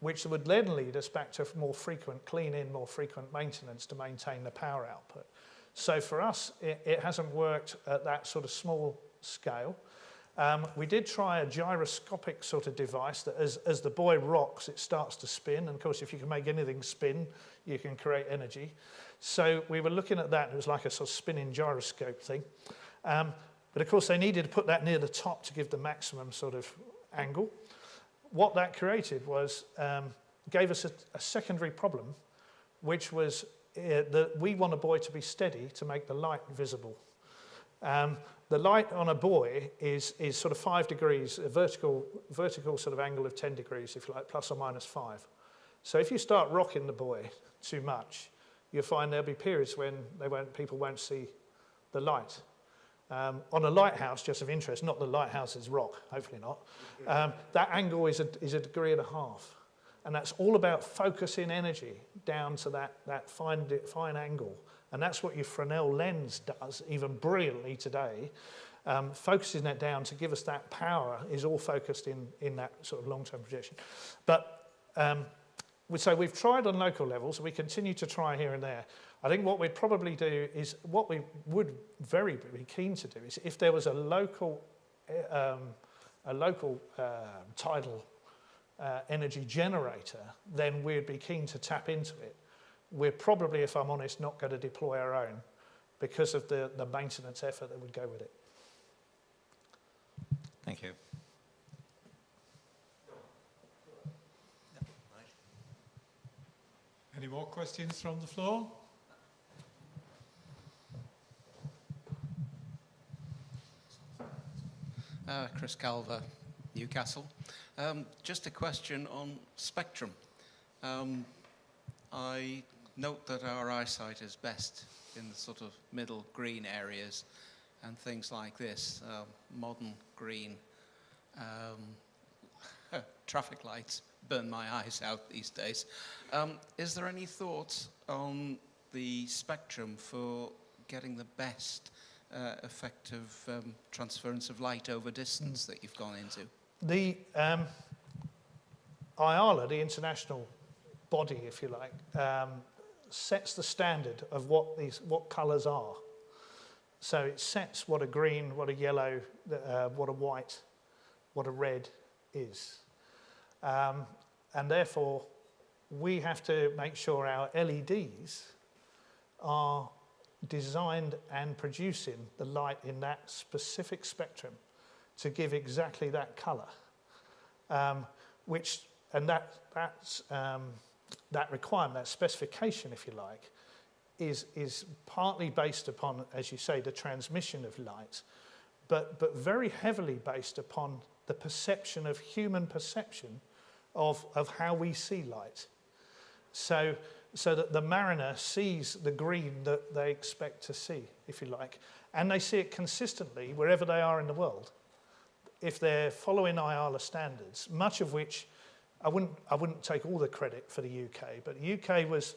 which would then lead us back to more frequent clean-in, more frequent maintenance to maintain the power output. So for us, it hasn't worked at that sort of small scale. We did try a gyroscopic sort of device that as the buoy rocks, it starts to spin. And of course, if you can make anything spin, you can create energy. So we were looking at that. It was like a sort of spinning gyroscope thing. But of course, they needed to put that near the top to give the maximum sort of angle. What that created was, gave us a secondary problem, which was that we want a buoy to be steady to make the light visible. The light on a buoy is sort of 5 degrees, a vertical sort of angle of 10 degrees, if you like, plus or minus 5. So if you start rocking the buoy too much, you'll find there'll be periods when people won't see the light. On a lighthouse, just of interest, not the lighthouse's rock, hopefully not, that angle is a degree and a half. And that's all about focusing energy down to that fine angle. And that's what your Fresnel lens does, even brilliantly today. Focusing that down to give us that power is all focused in that sort of long-term projection. But So we've tried on local levels. We continue to try here and there. I think what we'd probably do is, what we would very be keen to do is, if there was a local tidal energy generator, then we'd be keen to tap into it. We're probably, if I'm honest, not going to deploy our own because of the maintenance effort that would go with it. Thank you. Any more questions from the floor? Chris Calver, Newcastle. Just a question on spectrum. I note that our eyesight is best in the sort of middle green areas and things like this, modern green. Traffic lights burn my eyes out these days. Is there any thought on the spectrum for getting the best effective transference of light over distance that you've gone into? The IALA, the international body, if you like, sets the standard of what colours are. So it sets what a green, what a yellow, what a white, what a red is. And therefore, we have to make sure our LEDs are designed and producing the light in that specific spectrum to give exactly that colour. That requirement, that specification, if you like, is partly based upon, as you say, the transmission of light, but very heavily based upon the perception of human perception of how we see light. So that the mariner sees the green that they expect to see, if you like, and they see it consistently wherever they are in the world. If they're following IALA standards, much of which I wouldn't take all the credit for the UK, but the UK was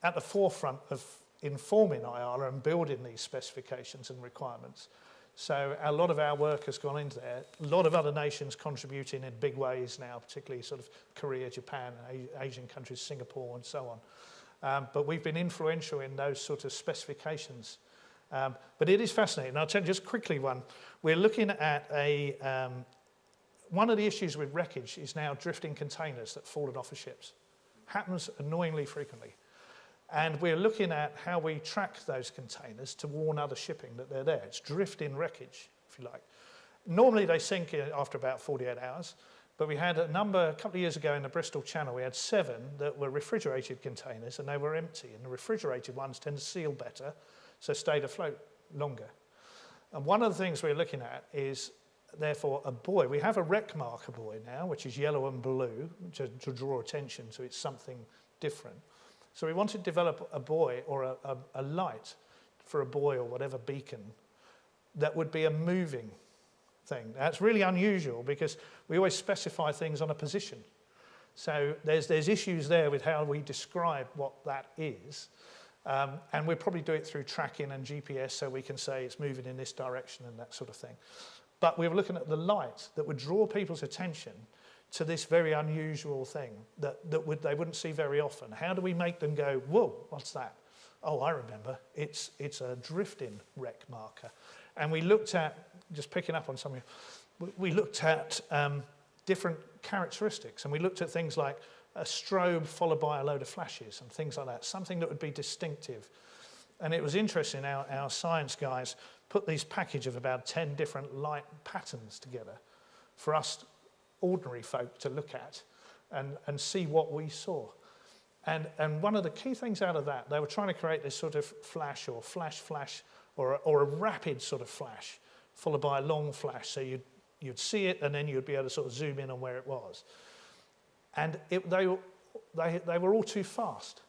at the forefront of informing IALA and building these specifications and requirements. So a lot of our work has gone into there. A lot of other nations contributing in big ways now, particularly sort of Korea, Japan, Asian countries, Singapore, and so on. But we've been influential in those sort of specifications. But it is fascinating. I'll tell you just quickly one. We're looking at one of the issues with wreckage is now drifting containers that have fallen off of ships. Happens annoyingly frequently. And we're looking at how we track those containers to warn other shipping that they're there. It's drifting wreckage, if you like. Normally they sink after about 48 hours, but we had a couple of years ago in the Bristol Channel, we had 7 that were refrigerated containers and they were empty. And the refrigerated ones tend to seal better, so stayed afloat longer. And one of the things we're looking at is, therefore, a buoy. We have a wreck marker buoy now, which is yellow and blue, to draw attention to it's something different. So we want to develop a buoy or a light for a buoy or whatever beacon that would be a moving thing. That's really unusual because we always specify things on a position. So there's issues there with how we describe what that is. And we'll probably do it through tracking and GPS so we can say it's moving in this direction and that sort of thing. But we were looking at the light that would draw people's attention to this very unusual thing that they wouldn't see very often. How do we make them go, whoa, what's that? Oh, I remember, it's a drifting wreck marker. And we looked at, just picking up on something, we looked at different characteristics, and we looked at things like a strobe followed by a load of flashes and things like that, something that would be distinctive. And it was interesting, our science guys put these package of about 10 different light patterns together for us ordinary folk to look at and see what we saw. And one of the key things out of that, they were trying to create this sort of flash or flash or a rapid sort of flash followed by a long flash. So you'd see it and then you'd be able to sort of zoom in on where it was. And they were all too fast.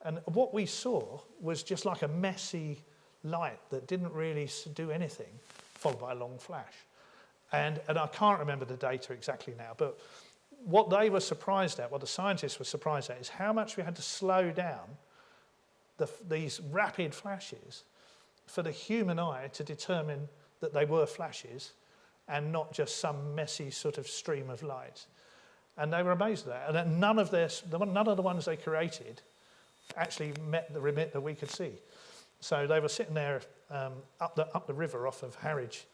And what we saw was just like a messy light that didn't really do anything, followed by a long flash. And I can't remember the data exactly now, but what they were surprised at, what the scientists were surprised at, is how much we had to slow down these rapid flashes for the human eye to determine that they were flashes and not just some messy sort of stream of light. And they were amazed at that. And then none of the ones they created actually met the remit that we could see. So they were sitting there up the river off of Harwich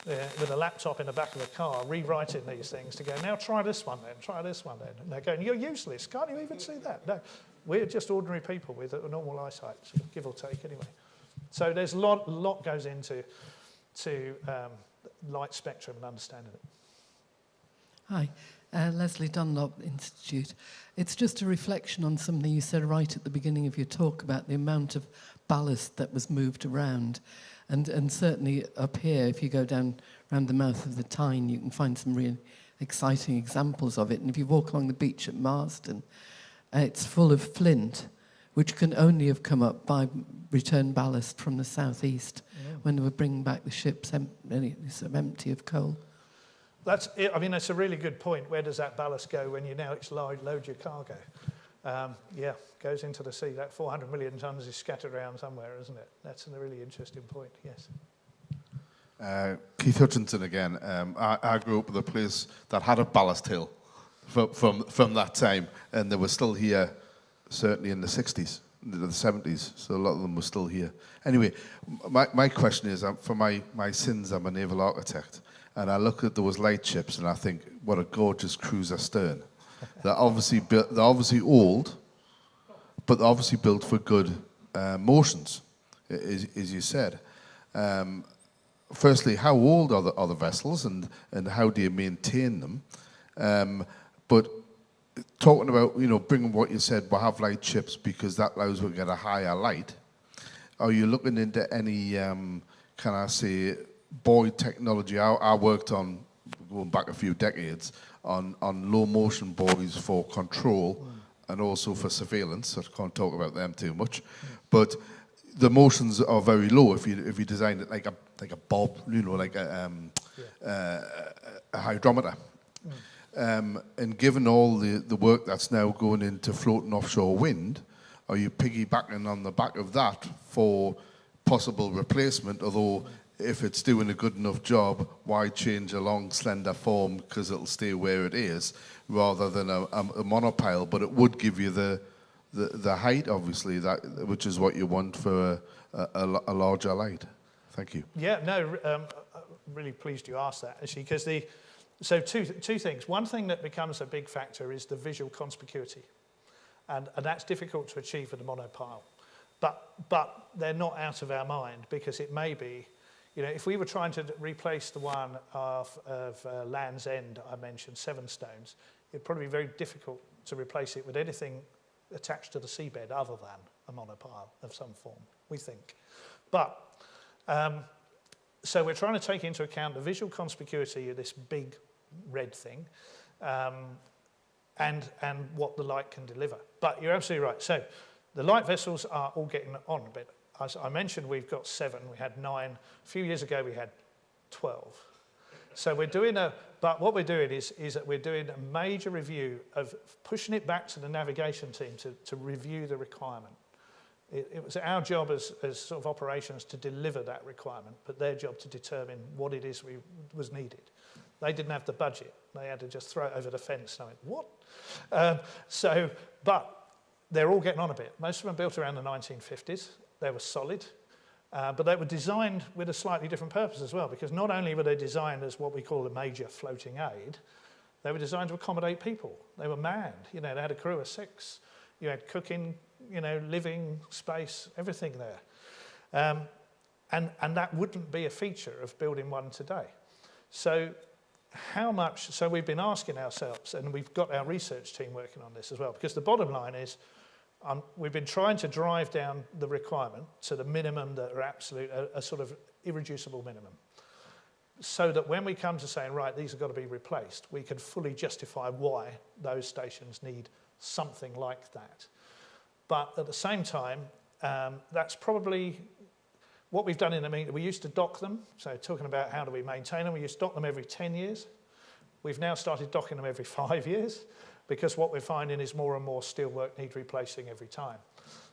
with a laptop in the back of the car, rewriting these things to go, now try this one then, try this one then. And they're going, you're useless, can't you even see that? No, we're just ordinary people with a normal eyesight, give or take anyway. So there's a lot goes into light spectrum and understanding it. Hi, Leslie Dunlop Institute. It's just a reflection on something you said right at the beginning of your talk about the amount of ballast that was moved around. And certainly up here, if you go down around the mouth of the Tyne, you can find some really exciting examples of it. And if you walk along the beach at Marsden, it's full of flint, which can only have come up by return ballast from the southeast when they were bringing back the ships empty of coal. That's a really good point. Where does that ballast go when you now load your cargo? Goes into the sea. That 400 million tonnes is scattered around somewhere, isn't it? That's a really interesting point, yes. Keith Hutchinson again. I grew up with a place that had a ballast hill from that time, and they were still here certainly in the 60s, the 70s, so a lot of them were still here. Anyway, my question is, for my sins, I'm a naval architect, and I look at those lightships and I think, what a gorgeous cruiser stern. They're obviously old, but they're obviously built for good motions, as you said. Firstly, how old are the vessels, and how do you maintain them? But talking about, bringing what you said, we'll have light ships because that allows us to get a higher light. Are you looking into any, can I say, buoy technology? I worked on, going back a few decades, on low motion buoys for control and also for surveillance. So I can't talk about them too much, but the motions are very low if you design it like a bob, like a hydrometer. And given all the work that's now going into floating offshore wind, are you piggybacking on the back of that for possible replacement? Although if it's doing a good enough job, why change a long, slender form because it'll stay where it is, rather than a monopile? But it would give you the height, obviously, which is what you want for a larger light. Thank you. Yeah, no, I'm really pleased you asked that, actually, because so two things. One thing that becomes a big factor is the visual conspicuity, and that's difficult to achieve with a monopile. But they're not out of our mind, because it may be, if we were trying to replace the one of Land's End, I mentioned, Seven Stones, it'd probably be very difficult to replace it with anything attached to the seabed other than a monopile of some form, we think. But, so we're trying to take into account the visual conspicuity of this big red thing, and what the light can deliver. But you're absolutely right. So the light vessels are all getting on a bit. As I mentioned, we've got 7. We had 9. A few years ago, we had 12. So we're doing but what we're doing is that we're doing a major review of pushing it back to the navigation team to review the requirement. It was our job as sort of operations to deliver that requirement, but their job to determine what it is was needed. They didn't have the budget. They had to just throw it over the fence. And I went, what? But they're all getting on a bit. Most of them built around the 1950s. They were solid, but they were designed with a slightly different purpose as well, because not only were they designed as what we call a major floating aid, they were designed to accommodate people. They were manned. They had a crew of 6. You had cooking, living space, everything there. And that wouldn't be a feature of building one today. So we've been asking ourselves, and we've got our research team working on this as well, because the bottom line is, we've been trying to drive down the requirement to the minimum that are absolute, a sort of irreducible minimum, so that when we come to saying, right, these have got to be replaced, we can fully justify why those stations need something like that. But at the same time, that's probably what we've done in the meantime. We used to dock them, so talking about how do we maintain them, we used to dock them every 10 years. We've now started docking them every 5 years, because what we're finding is more and more steelwork need replacing every time.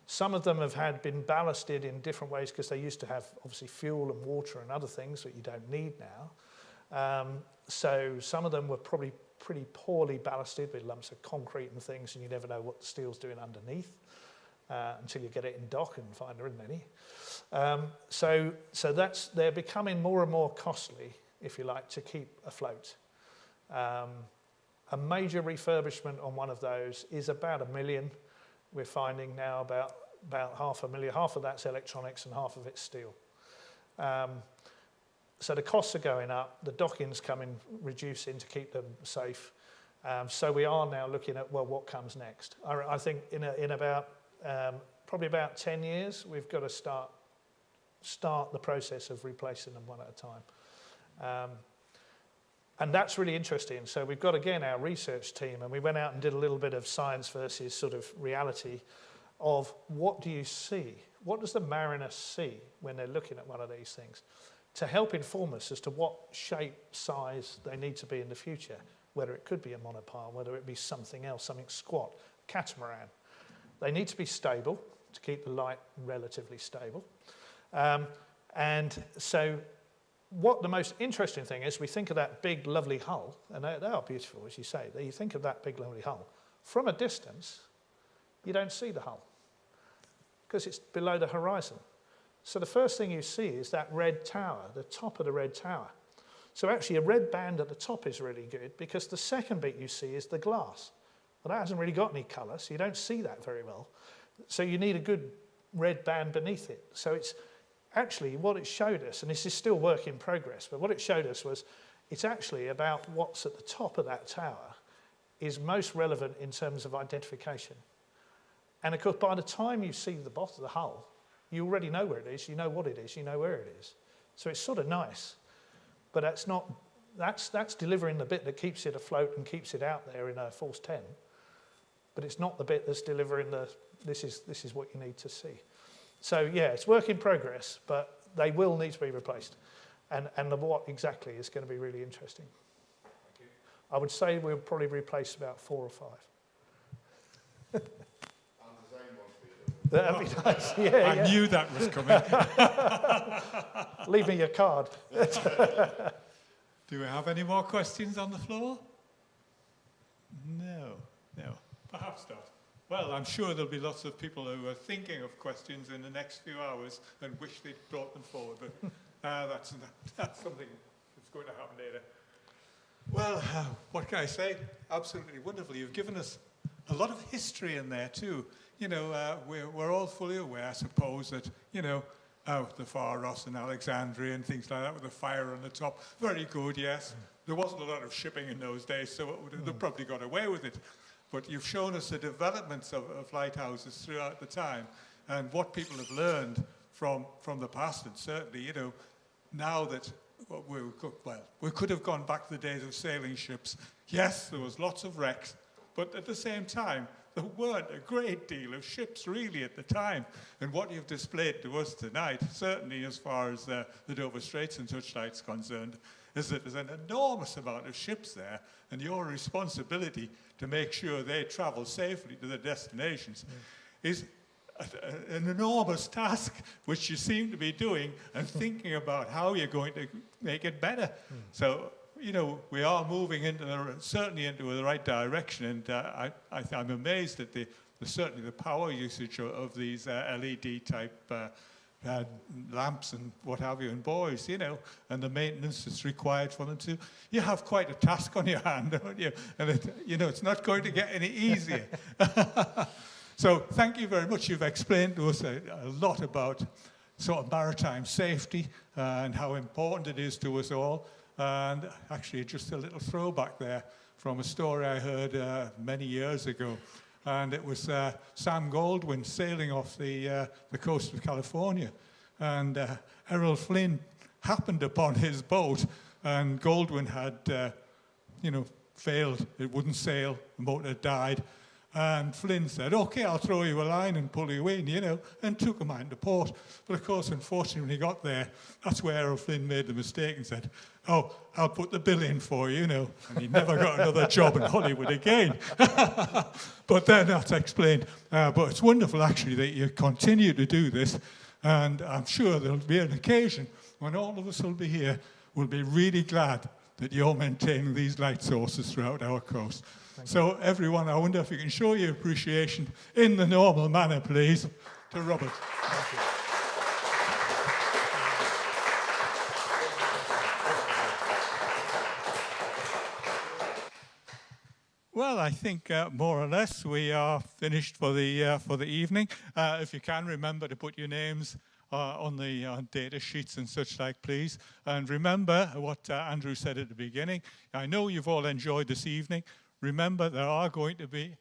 Some of them have been ballasted in different ways, because they used to have, obviously, fuel and water and other things that you don't need now. So some of them were probably pretty poorly ballasted with lumps of concrete and things, and you never know what the steel's doing underneath until you get it in dock and find there isn't any. So they're becoming more and more costly, if you like, to keep afloat. A major refurbishment on one of those is about $1 million. We're finding now about $500,000. Half of that's electronics and half of it's steel. So the costs are going up, the docking's reducing to keep them safe. So we are now looking at, well, what comes next? I think in about, probably about 10 years, we've got to start the process of replacing them one at a time. And that's really interesting. So we've got, again, our research team, and we went out and did a little bit of science versus sort of reality of what do you see? What does the mariner see when they're looking at one of these things? To help inform us as to what shape, size they need to be in the future, whether it could be a monopile, whether it be something else, something squat, catamaran. They need to be stable to keep the light relatively stable. And so what the most interesting thing is, we think of that big, lovely hull, and they are beautiful, as you say. You think of that big, lovely hull. From a distance, you don't see the hull because it's below the horizon. So the first thing you see is that red tower, the top of the red tower. So actually a red band at the top is really good because the second bit you see is the glass. Well, that hasn't really got any colour, so you don't see that very well. So you need a good red band beneath it. So it's actually what it showed us, and this is still work in progress, but what it showed us was it's actually about what's at the top of that tower is most relevant in terms of identification. And of course, by the time you see the bottom of the hull, you already know where it is, you know what it is, you know where it is. So it's sort of nice, but that's delivering the bit that keeps it afloat and keeps it out there in a force 10, but it's not the bit that's delivering this is what you need to see. So yeah, it's work in progress, but they will need to be replaced. And the what exactly is going to be really interesting. Thank you. I would say we'll probably replace about 4 or 5. That'd be nice. Yeah, I knew that was coming. Leave me your card. Do we have any more questions on the floor? No. Perhaps not. Well, I'm sure there'll be lots of people who are thinking of questions in the next few hours and wish they'd brought them forward, but that's something that's going to happen later. Well, what can I say? Absolutely wonderful. You've given us a lot of history in there too. You know, we're all fully aware, I suppose, that, you know, the Far Ross and Alexandria and things like that with the fire on the top. Very good, yes. There wasn't a lot of shipping in those days, so they probably got away with it. But you've shown us the developments of lighthouses throughout the time and what people have learned from the past. And certainly, you know, now that we could have gone back to the days of sailing ships. Yes, there was lots of wrecks, but at the same time, there weren't a great deal of ships really at the time. And what you've displayed to us tonight, certainly as far as the Dover Straits and such like is concerned, is that there's an enormous amount of ships there, and your responsibility to make sure they travel safely to their destinations is an enormous task, which you seem to be doing and thinking about how you're going to make it better. So, you know, we are moving certainly into the right direction, and I'm amazed at certainly the power usage of these LED type lamps and what have you, and buoys, you know, and the maintenance that's required for them too. You have quite a task on your hand, don't you? And you know, it's not going to get any easier. So thank you very much. You've explained to us a lot about sort of maritime safety and how important it is to us all. And actually, just a little throwback there from a story I heard many years ago. And it was Sam Goldwyn sailing off the coast of California. And Errol Flynn happened upon his boat, and Goldwyn had, you know, failed. It wouldn't sail. The motor died. And Flynn said, "Okay, I'll throw you a line and pull you in," you know, and took him out into port. But of course, unfortunately, when he got there, that's where Errol Flynn made the mistake and said, "Oh, I'll put the bill in for you," you know. And he never got another job in Hollywood again. But then that's explained. But it's wonderful, actually, that you continue to do this. And I'm sure there'll be an occasion when all of us will be here. We'll be really glad that you're maintaining these light sources throughout our coast. So everyone, I wonder if you can show your appreciation in the normal manner, please, to Robert. Thank you. Well, I think more or less we are finished for the evening. If you can, remember to put your names on the data sheets and such like, please. And remember what Andrew said at the beginning. I know you've all enjoyed this evening. Remember, there are going to be,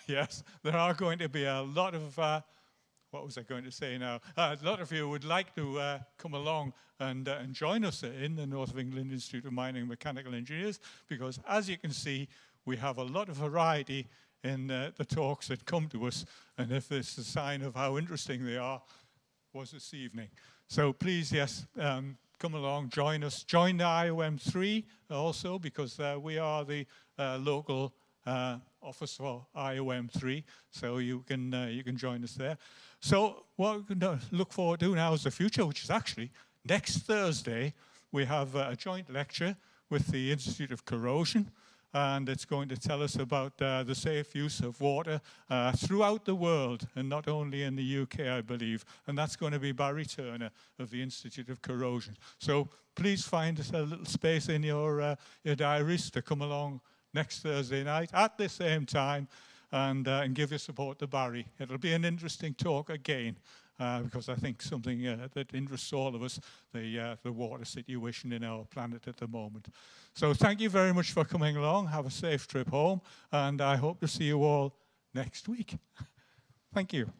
yes, there are going to be a lot of, what was I going to say now? A lot of you would like to come along and join us in the North of England Institute of Mining and Mechanical Engineers, because as you can see, we have a lot of variety in the talks that come to us, and if this is a sign of how interesting they are, was this evening. So please, yes, come along, join us. Join the IOM 3 also, because we are the local office for IOM 3, so you can join us there. So what we can look forward to now is the future, which is actually next Thursday. We have a joint lecture with the Institute of Corrosion, and it's going to tell us about the safe use of water throughout the world, and not only in the UK, I believe. And that's going to be Barry Turner of the Institute of Corrosion. So please find a little space in your diaries to come along next Thursday night at the same time and give your support to Barry. It'll be an interesting talk again. Because I think something that interests all of us, the water situation in our planet at the moment. So thank you very much for coming along. Have a safe trip home, and I hope to see you all next week. Thank you.